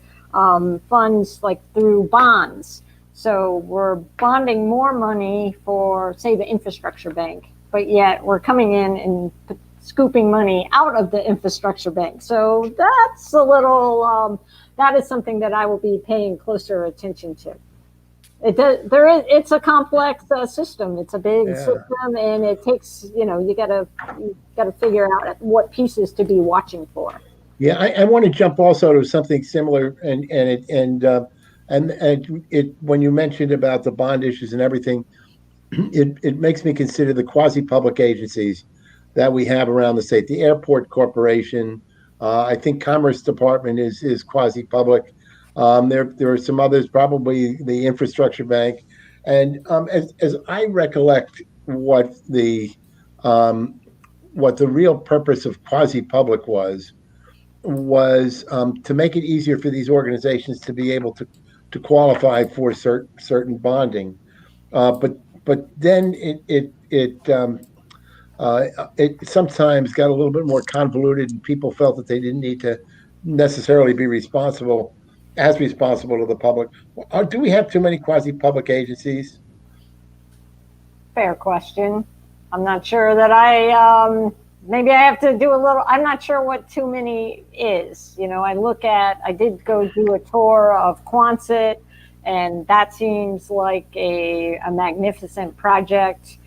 funds like through bonds. So we're bonding more money for, say, the infrastructure bank, but yet we're coming in and scooping money out of the infrastructure bank. So that's a little, that is something that I will be paying closer attention to. It's a complex system. It's a big system, and it takes, you gotta figure out what pieces to be watching for. Yeah, I want to jump also to something similar, and when you mentioned about the bond issues and everything, it makes me consider the quasi-public agencies that we have around the state. The Airport Corporation, I think Commerce Department is quasi-public. There are some others, probably the Infrastructure Bank, and as I recollect, what the real purpose of quasi-public was to make it easier for these organizations to be able to qualify for certain bonding, but then it sometimes got a little bit more convoluted, and people felt that they didn't need to necessarily be responsible to the public. Do we have too many quasi-public agencies? Fair question. I'm not sure that maybe I have to do a little, I'm not sure what too many is. I did go do a tour of Quonset, and that seems like a magnificent project.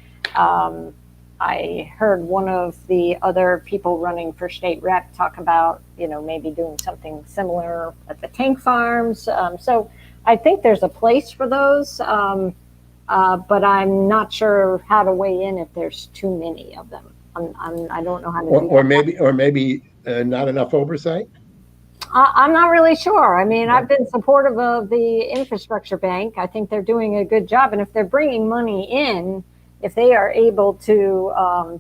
I heard one of the other people running for state rep talk about, maybe doing something similar at the tank farms. So I think there's a place for those, but I'm not sure how to weigh in if there's too many of them. I don't know how to do that. Or maybe not enough oversight. I'm not really sure. I mean, I've been supportive of the Infrastructure Bank. I think they're doing a good job, and if they're bringing money in, if they are able to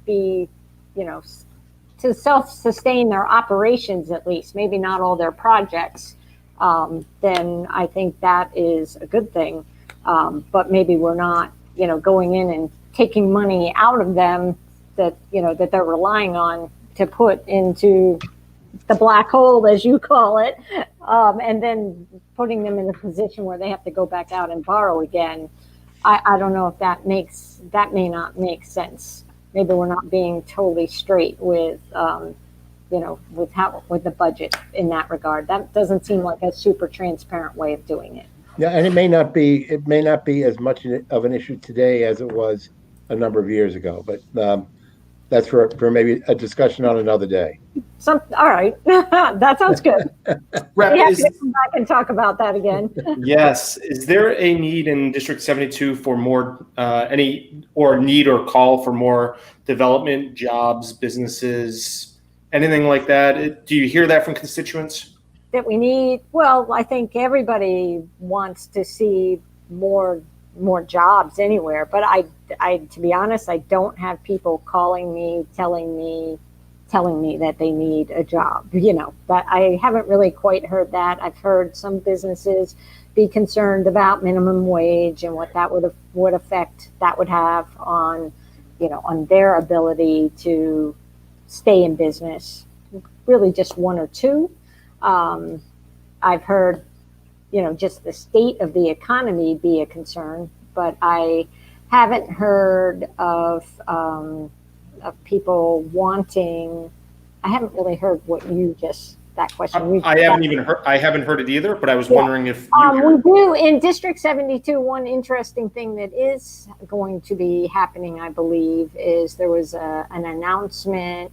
be, to self-sustain their operations at least, maybe not all their projects, then I think that is a good thing. But maybe we're not, going in and taking money out of them that they're relying on to put into the black hole, as you call it. and then putting them in a position where they have to go back out and borrow again. I don't know if that may not make sense. Maybe we're not being totally straight with, with the budget in that regard. That doesn't seem like a super transparent way of doing it. Yeah, and it may not be as much of an issue today as it was a number of years ago, but that's for maybe a discussion on another day. All right, that sounds good. Rep, We have to come back and talk about that again. yes. Is there a need in District 72 for more, need or call for more development, jobs, businesses, anything like that? Do you hear that from constituents? That we need, well, I think everybody wants to see more jobs anywhere, but I to be honest, I don't have people calling me telling me that they need a job, but I haven't really quite heard that. I've heard some businesses be concerned about minimum wage and what that would affect that would have on their ability to stay in business. Really just one or two. I've heard, just the state of the economy be a concern, but I haven't heard of people wanting. I haven't really heard what that question. I haven't heard it either, but I was wondering if we do in District 72. One interesting thing that is going to be happening, I believe, is there was an announcement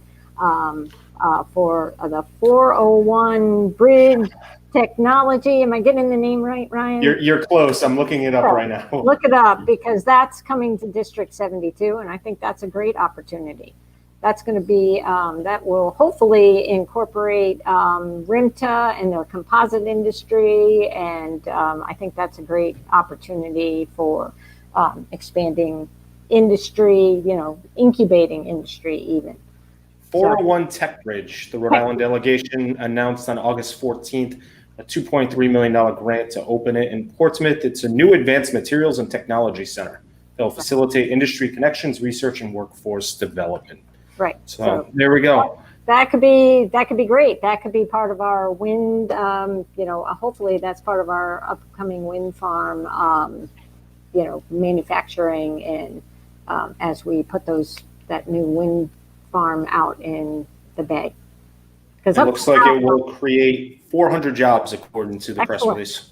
for the 401 bridge technology. Am I getting the name right, Ryan? You're close. I'm looking it up right now. Look it up, because that's coming to District 72, and I think that's a great opportunity. That's going to be, that will hopefully incorporate RIMTA and their composite industry, and I think that's a great opportunity for expanding industry, incubating industry even. 401 Tech Bridge, the Rhode Island delegation announced on August 14th a $2.3 million grant to open it in Portsmouth. It's a new advanced materials and technology center. They'll facilitate industry connections, research, and workforce development. Right. So there we go. That could be great. That could be part of our wind. Hopefully that's part of our upcoming wind farm. Manufacturing, and as we put that new wind farm out in the bay. Because it looks like it will create 400 jobs according to the press release.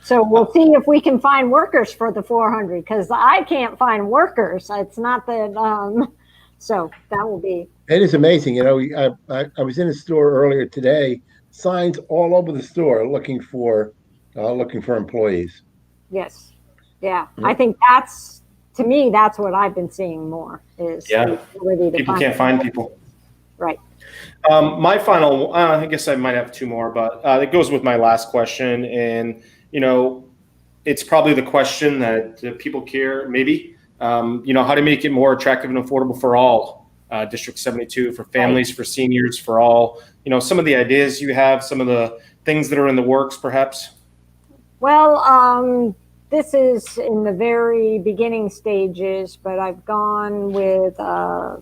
So we'll see if we can find workers for the 400, because I can't find workers. It's not that. So that will be. It is amazing. I was in a store earlier today. Signs all over the store looking for employees. Yes. Yeah. I think that's. To me, that's what I've been seeing more is the ability to people can't find people. Right. My final, I guess I might have two more, but it goes with my last question. And, it's probably the question that people care, maybe, how to make it more attractive and affordable for all, District 72, for families, for seniors, for all, some of the ideas you have, some of the things that are in the works, perhaps. Well, this is in the very beginning stages, but I've gone with the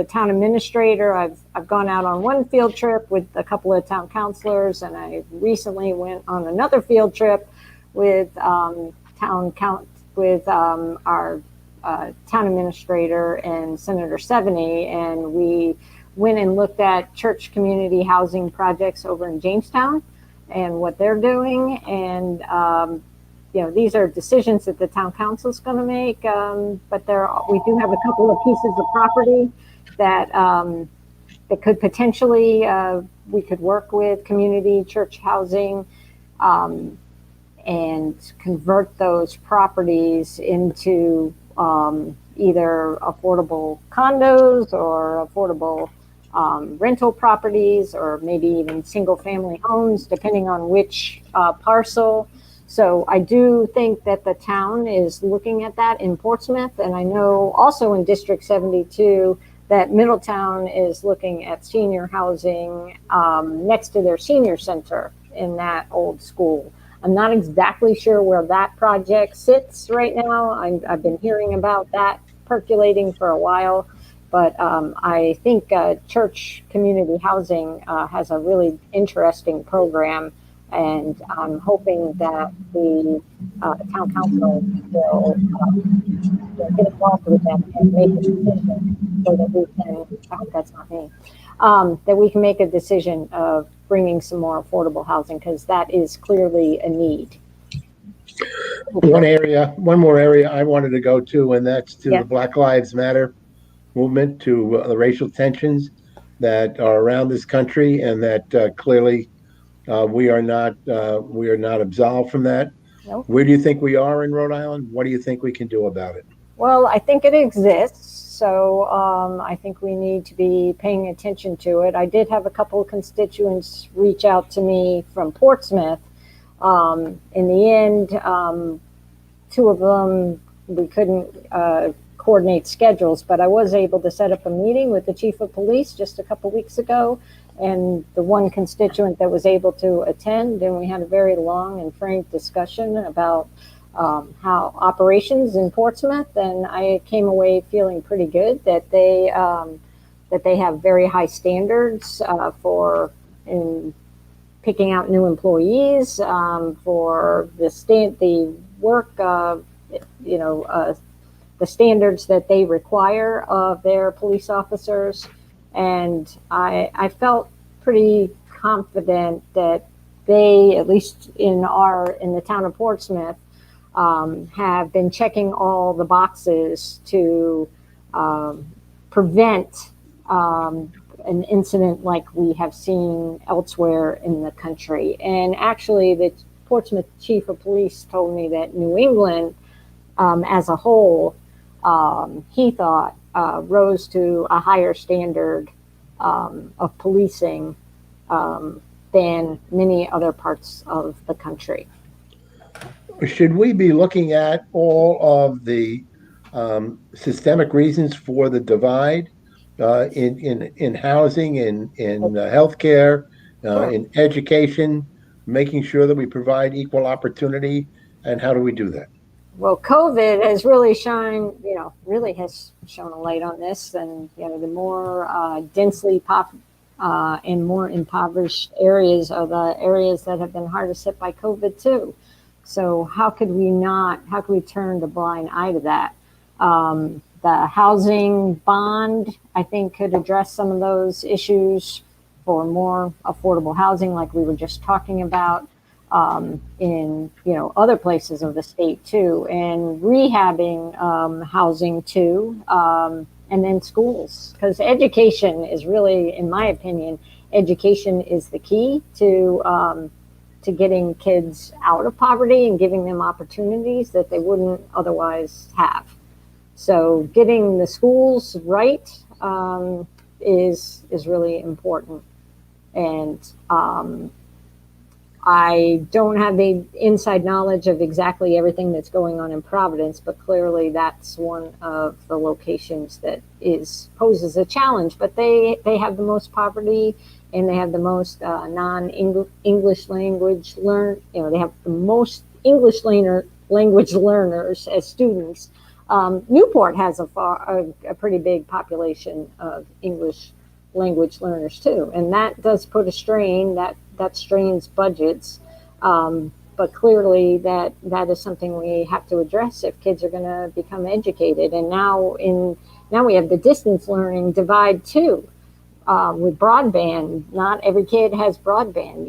town administrator. I've gone out on one field trip with a couple of town councilors, and I recently went on another field trip with our town administrator and Senator Semonelli, and we went and looked at church community housing projects over in Jamestown and what they're doing. And, these are decisions that the town council is going to make. But we do have a couple of pieces of property that could potentially, we could work with community church housing and convert those properties into either affordable condos or affordable rental properties, or maybe even single family homes, depending on which parcel. So I do think that the town is looking at that in Portsmouth. And I know also in District 72 that Middletown is looking at senior housing next to their senior center in that old school. I'm not exactly sure where that project sits right now. I've been hearing about that percolating for a while, But I think church community housing has a really interesting program, and I'm hoping that the town council will get involved with them and make a decision so that we can, I hope that's not me, that we can make a decision of bringing some more affordable housing, because that is clearly a need. One more area I wanted to go to, and that's to Yeah. the Black Lives Matter movement, to the racial tensions that are around this country, and that clearly we are not absolved from that. Nope. Where do you think we are in Rhode Island? What do you think we can do about it? Well, I think it exists, so I think we need to be paying attention to it. I did have a couple of constituents reach out to me from Portsmouth. In the end, two of them, we couldn't coordinate schedules, but I was able to set up a meeting with the chief of police just a couple weeks ago, and the one constituent that was able to attend, and we had a very long and frank discussion about how operations in Portsmouth, and I came away feeling pretty good that they have very high standards for in picking out new employees, for the work, the standards that they require of their police officers. And I felt pretty confident that they, at least in the town of Portsmouth, have been checking all the boxes to prevent an incident like we have seen elsewhere in the country. And actually, the Portsmouth chief of police told me that New England, as a whole, he thought rose to a higher standard of policing than many other parts of the country. Should we be looking at all of the systemic reasons for the divide in housing, in healthcare, in education, making sure that we provide equal opportunity, and how do we do that? Well, COVID has really shown a light on this, and the more densely and more impoverished areas are the areas that have been hardest hit by COVID too. So how could we turn the blind eye to that? The housing bond, I think, could address some of those issues for more affordable housing, like we were just talking about, in other places of the state too, and rehabbing housing too, and then schools, because education is really, in my opinion, education is the key to getting kids out of poverty and giving them opportunities that they wouldn't otherwise have. So getting the schools right is really important. And I don't have the inside knowledge of exactly everything that's going on in Providence, but clearly that's one of the locations that poses a challenge. But they have the most poverty, and they have the most non-English language they have the most English language learners as students. Newport has a pretty big population of English language learners too, and that does put a strain that strains budgets. But clearly that is something we have to address if kids are going to become educated. And now we have the distance learning divide too. With broadband, not every kid has broadband.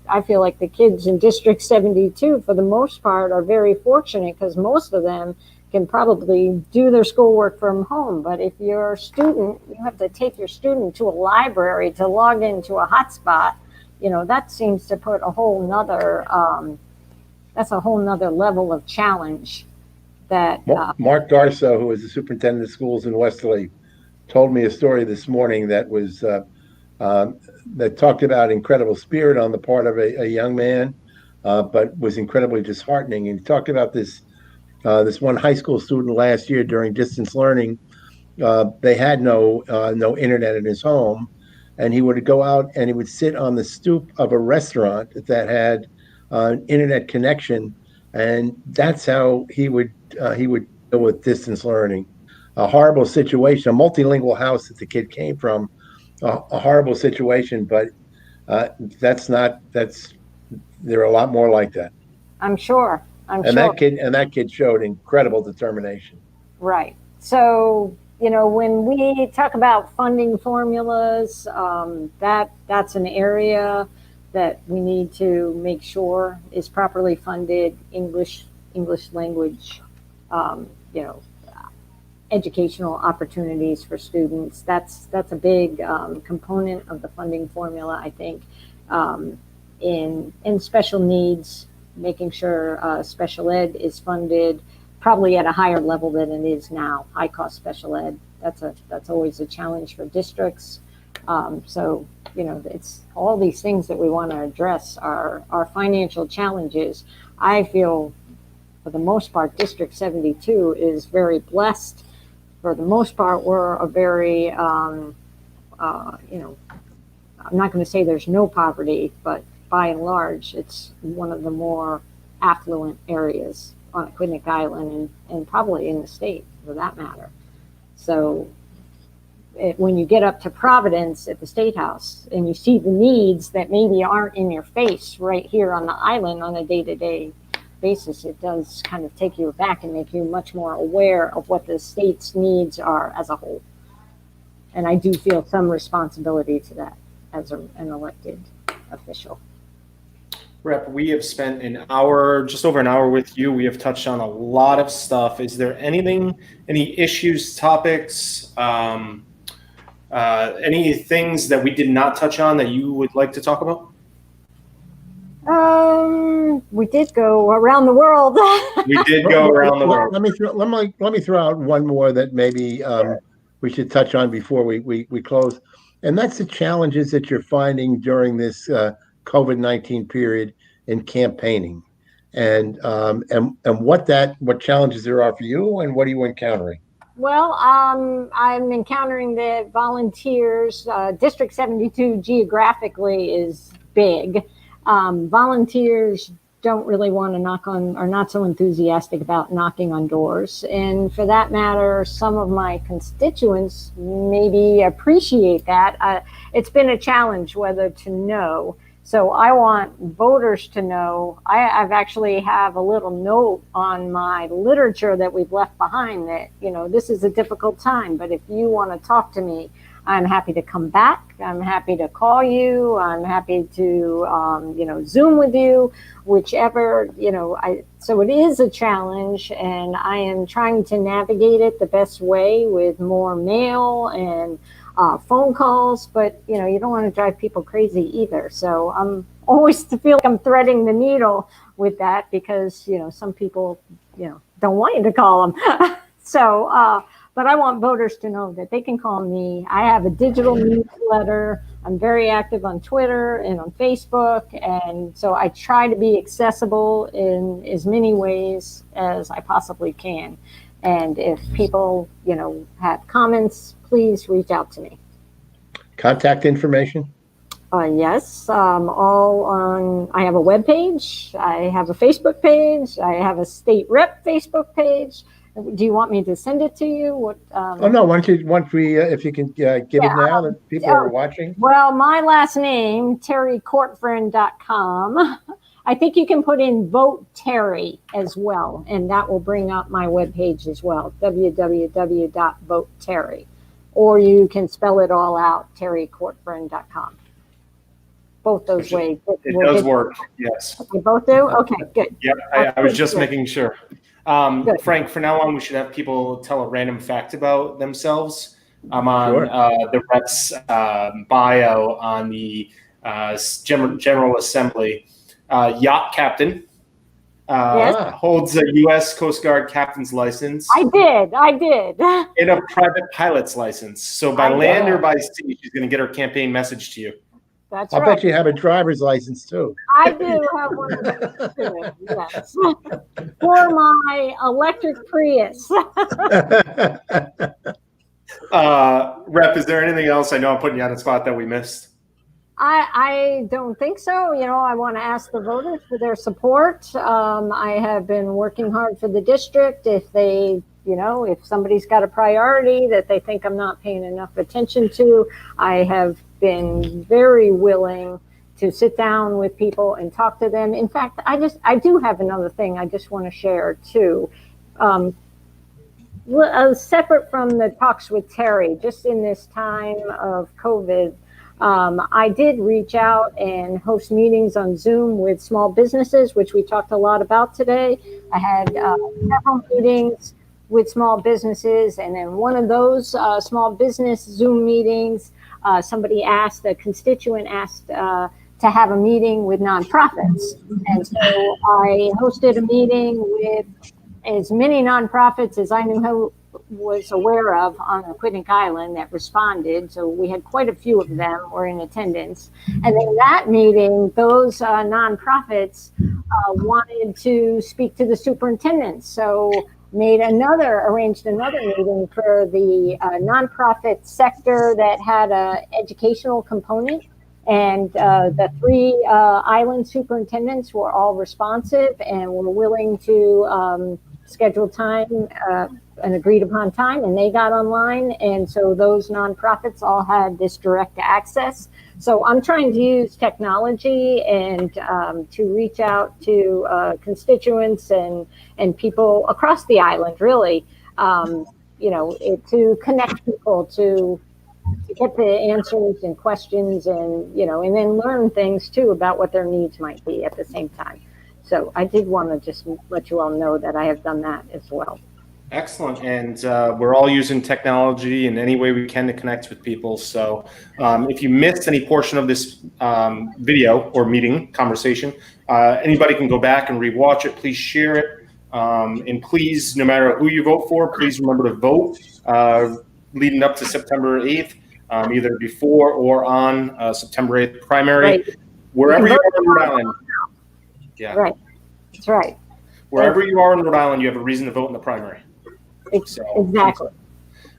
I feel like the kids in District 72, for the most part, are very fortunate, because most of them can probably do their schoolwork from home. But if you're a student, you have to take your student to a library to log into a hotspot. That seems to put a whole nother level of challenge. That Mark Garso, who is the superintendent of schools in Westerly, told me a story this morning that was that talked about incredible spirit on the part of a young man, but was incredibly disheartening. And he talked about this one high school student last year during distance learning. They had no internet in his home, and he would go out and he would sit on the stoop of a restaurant that had an internet connection, and that's how he would deal with distance learning. a horrible situation, a multilingual house that the kid came from, a horrible situation, but there are a lot more like that. I'm sure. I'm And sure. that kid showed incredible determination. Right. So, when we talk about funding formulas, that's an area that we need to make sure is properly funded. English language, educational opportunities for students. That's a big component of the funding formula, I think. In special needs, making sure special ed is funded probably at a higher level than it is now. High cost special ed. That's always a challenge for districts. So it's all these things that we want to address are financial challenges. I feel, for the most part, District 72 is very blessed. For the most part, we're a very, I'm not going to say there's no poverty, but by and large, it's one of the more affluent areas on Aquidneck Island and probably in the state, for that matter. So when you get up to Providence at the State House and you see the needs that maybe aren't in your face right here on the island on a day-to-day basis, it does kind of take you back and make you much more aware of what the state's needs are as a whole. And I do feel some responsibility to that as an elected official. Rep, we have spent just over an hour with you. We have touched on a lot of stuff. Is there any issues, topics, any things that we did not touch on that you would like to talk about? We did go around the world. We did go around the world. Let me throw out one more that maybe we should touch on before we close, and that's the challenges that you're finding during this COVID-19 period in campaigning, and what challenges there are for you, and what are you encountering? Well, I'm encountering the volunteers. District 72 geographically is big. Volunteers don't really want to are not so enthusiastic about knocking on doors. And for that matter, some of my constituents maybe appreciate that. It's been a challenge whether to know. So I want voters to know. I've actually have a little note on my literature that we've left behind that, this is a difficult time, but if you want to talk to me, I'm happy to come back. I'm happy to call you. I'm happy to, Zoom with you, whichever, so it is a challenge, and I am trying to navigate it the best way with more mail and phone calls, but, you don't want to drive people crazy either. So I'm always to feel like I'm threading the needle with that because, some people, don't want you to call them. So, but I want voters to know that they can call me. I have a digital newsletter. I'm very active on Twitter and on Facebook. And so I try to be accessible in as many ways as I possibly can. And if people, have comments, please reach out to me. Contact information? Yes, all on, I have a web page. I have a Facebook page. I have a state rep Facebook page. Do you want me to send it to you? What? Oh no! Once we, if you can give it now, that people are watching. Well, my last name, terricortvriend.com. I think you can put in Vote Terri as well, and that will bring up my webpage as well, www.voteterri. Or you can spell it all out, terricortvriend.com. Both those ways. It does work, yes. You both do? Okay, good. Yeah, I was just making sure. Frank, from now on, we should have people tell a random fact about themselves. I'm on the rep's bio on the General Assembly. Yacht captain, holds a U.S. Coast Guard captain's license. I did. And a private pilot's license. So by land or by sea, she's going to get her campaign message to you. That's I'll right. bet you have a driver's license too. I do have one of those too, yes. For my electric Prius. Rep, is there anything else? I know I'm putting you on the spot that we missed. I don't think so. I want to ask the voters for their support. I have been working hard for the district. If they if somebody's got a priority that they think I'm not paying enough attention to, I have been very willing to sit down with people and talk to them. In fact, I do have another thing I just want to share too. Separate from the talks with Terri, just in this time of COVID, I did reach out and host meetings on Zoom with small businesses, which we talked a lot about today. I had several meetings with small businesses, and then one of those small business Zoom meetings, a constituent asked to have a meeting with nonprofits. And so I hosted a meeting with as many nonprofits as I was aware of on Aquidneck Island that responded. So we had quite a few of them were in attendance. And in that meeting, those nonprofits wanted to speak to the superintendent. So arranged another meeting for the nonprofit sector that had an educational component. And the 3 island superintendents were all responsive and were willing to schedule time, an agreed upon time, and they got online. And so those nonprofits all had this direct access. So I'm trying to use technology and to reach out to constituents and people across the island, really, to connect people to get the answers and questions and then learn things too about what their needs might be at the same time. So I did want to just let you all know that I have done that as well. Excellent. And we're all using technology in any way we can to connect with people. So if you missed any portion of this video or meeting conversation, anybody can go back and rewatch it. Please share it. And please, no matter who you vote for, please remember to vote leading up to September 8th, either before or on September 8th primary. Right. Wherever you are in Rhode Island. Yeah. Right. That's right. Wherever you are in Rhode Island, you have a reason to vote in the primary. Exactly.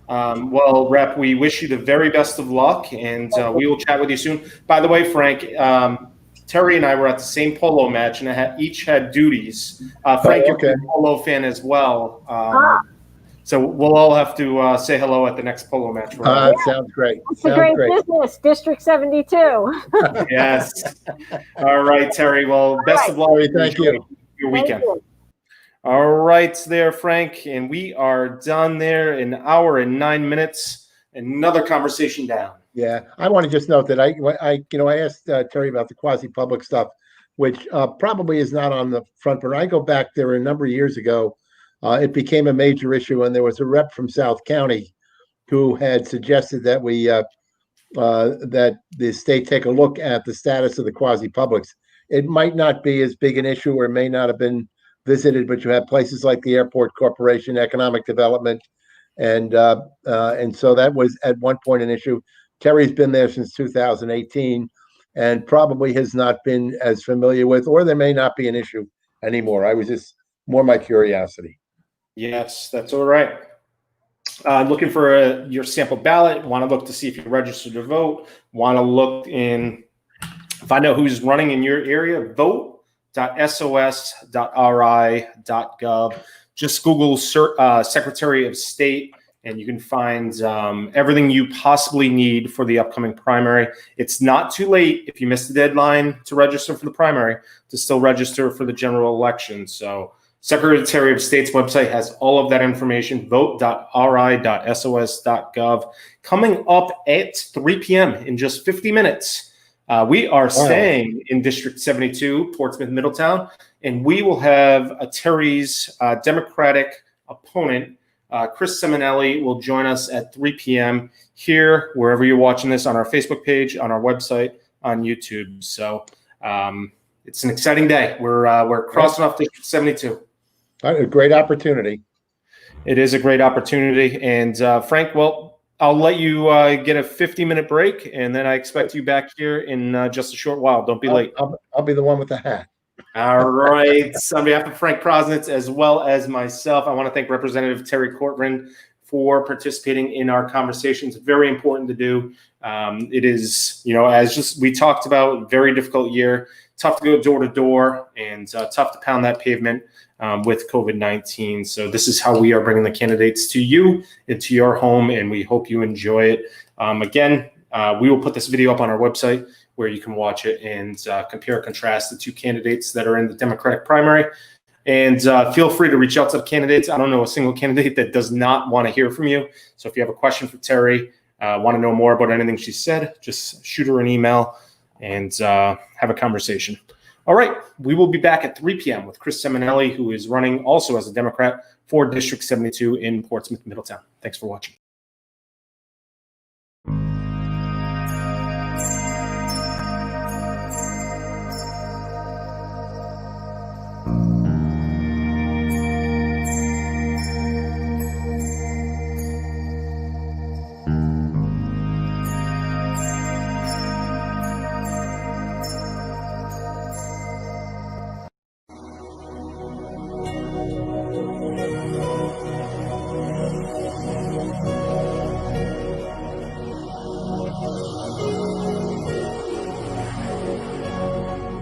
Well, Rep, we wish you the very best of luck, and we will chat with you soon. By the way, Frank, Terri and I were at the same polo match, and each had duties. Frank, you're a polo fan as well. So we'll all have to say hello at the next polo match. Sounds great. It's a great business, District 72. Yes. All right, Terri. Well, best of luck. Thank you. Your weekend. All right, there, Frank. And we are done there. An hour and 9 minutes. Another conversation down. Yeah, I want to just note that I asked Terri about the quasi-public stuff, which probably is not on the front burner. I go back there a number of years ago. It became a major issue, and there was a rep from South County who had suggested that that the state take a look at the status of the quasi-publics. It might not be as big an issue, or may not have been visited, but you have places like the Airport Corporation, Economic Development, and so that was at one point an issue. Terri's been there since 2018, and probably has not been as familiar with, or there may not be an issue anymore. I was just more my curiosity. Yes, that's all right. Looking for your sample ballot. Want to look to see if you're registered to vote. Want to look in, find out who's running in your area. Vote.sos.ri.gov. Just Google Secretary of State, and you can find everything you possibly need for the upcoming primary. It's not too late if you missed the deadline to register for the primary to still register for the general election. So Secretary of State's website has all of that information, vote.ri.sos.gov. Coming up at 3 p.m. in just 50 minutes, we are staying in District 72, Portsmouth, Middletown, and we will have Terri's Democratic opponent, Chris Semonelli, will join us at 3 p.m. here, wherever you're watching this, on our Facebook page, on our website, on YouTube. So it's an exciting day. We're crossing off District 72. A great opportunity. It is a great opportunity. And Frank, well, I'll let you get a 50-minute break, and then I expect you back here in just a short while. Don't be late. I'll be the one with the hat. All right. On behalf of Frank Prosnitz, as well as myself, I want to thank Representative Terri Cortvriend for participating in our conversations. Very important to do. It is, as just we talked about, very difficult year, tough to go door to door, and tough to pound that pavement with COVID-19. So this is how we are bringing the candidates to you, into your home, and we hope you enjoy it. Again, we will put this video up on our website where you can watch it and compare and contrast the two candidates that are in the Democratic primary. And feel free to reach out to the candidates. I don't know a single candidate that does not want to hear from you. So if you have a question for Terri, want to know more about anything she said, just shoot her an email and have a conversation. All right, we will be back at 3 p.m. with Chris Semonelli, who is running also as a Democrat for District 72 in Portsmouth, Middletown. Thanks for watching. Thank you.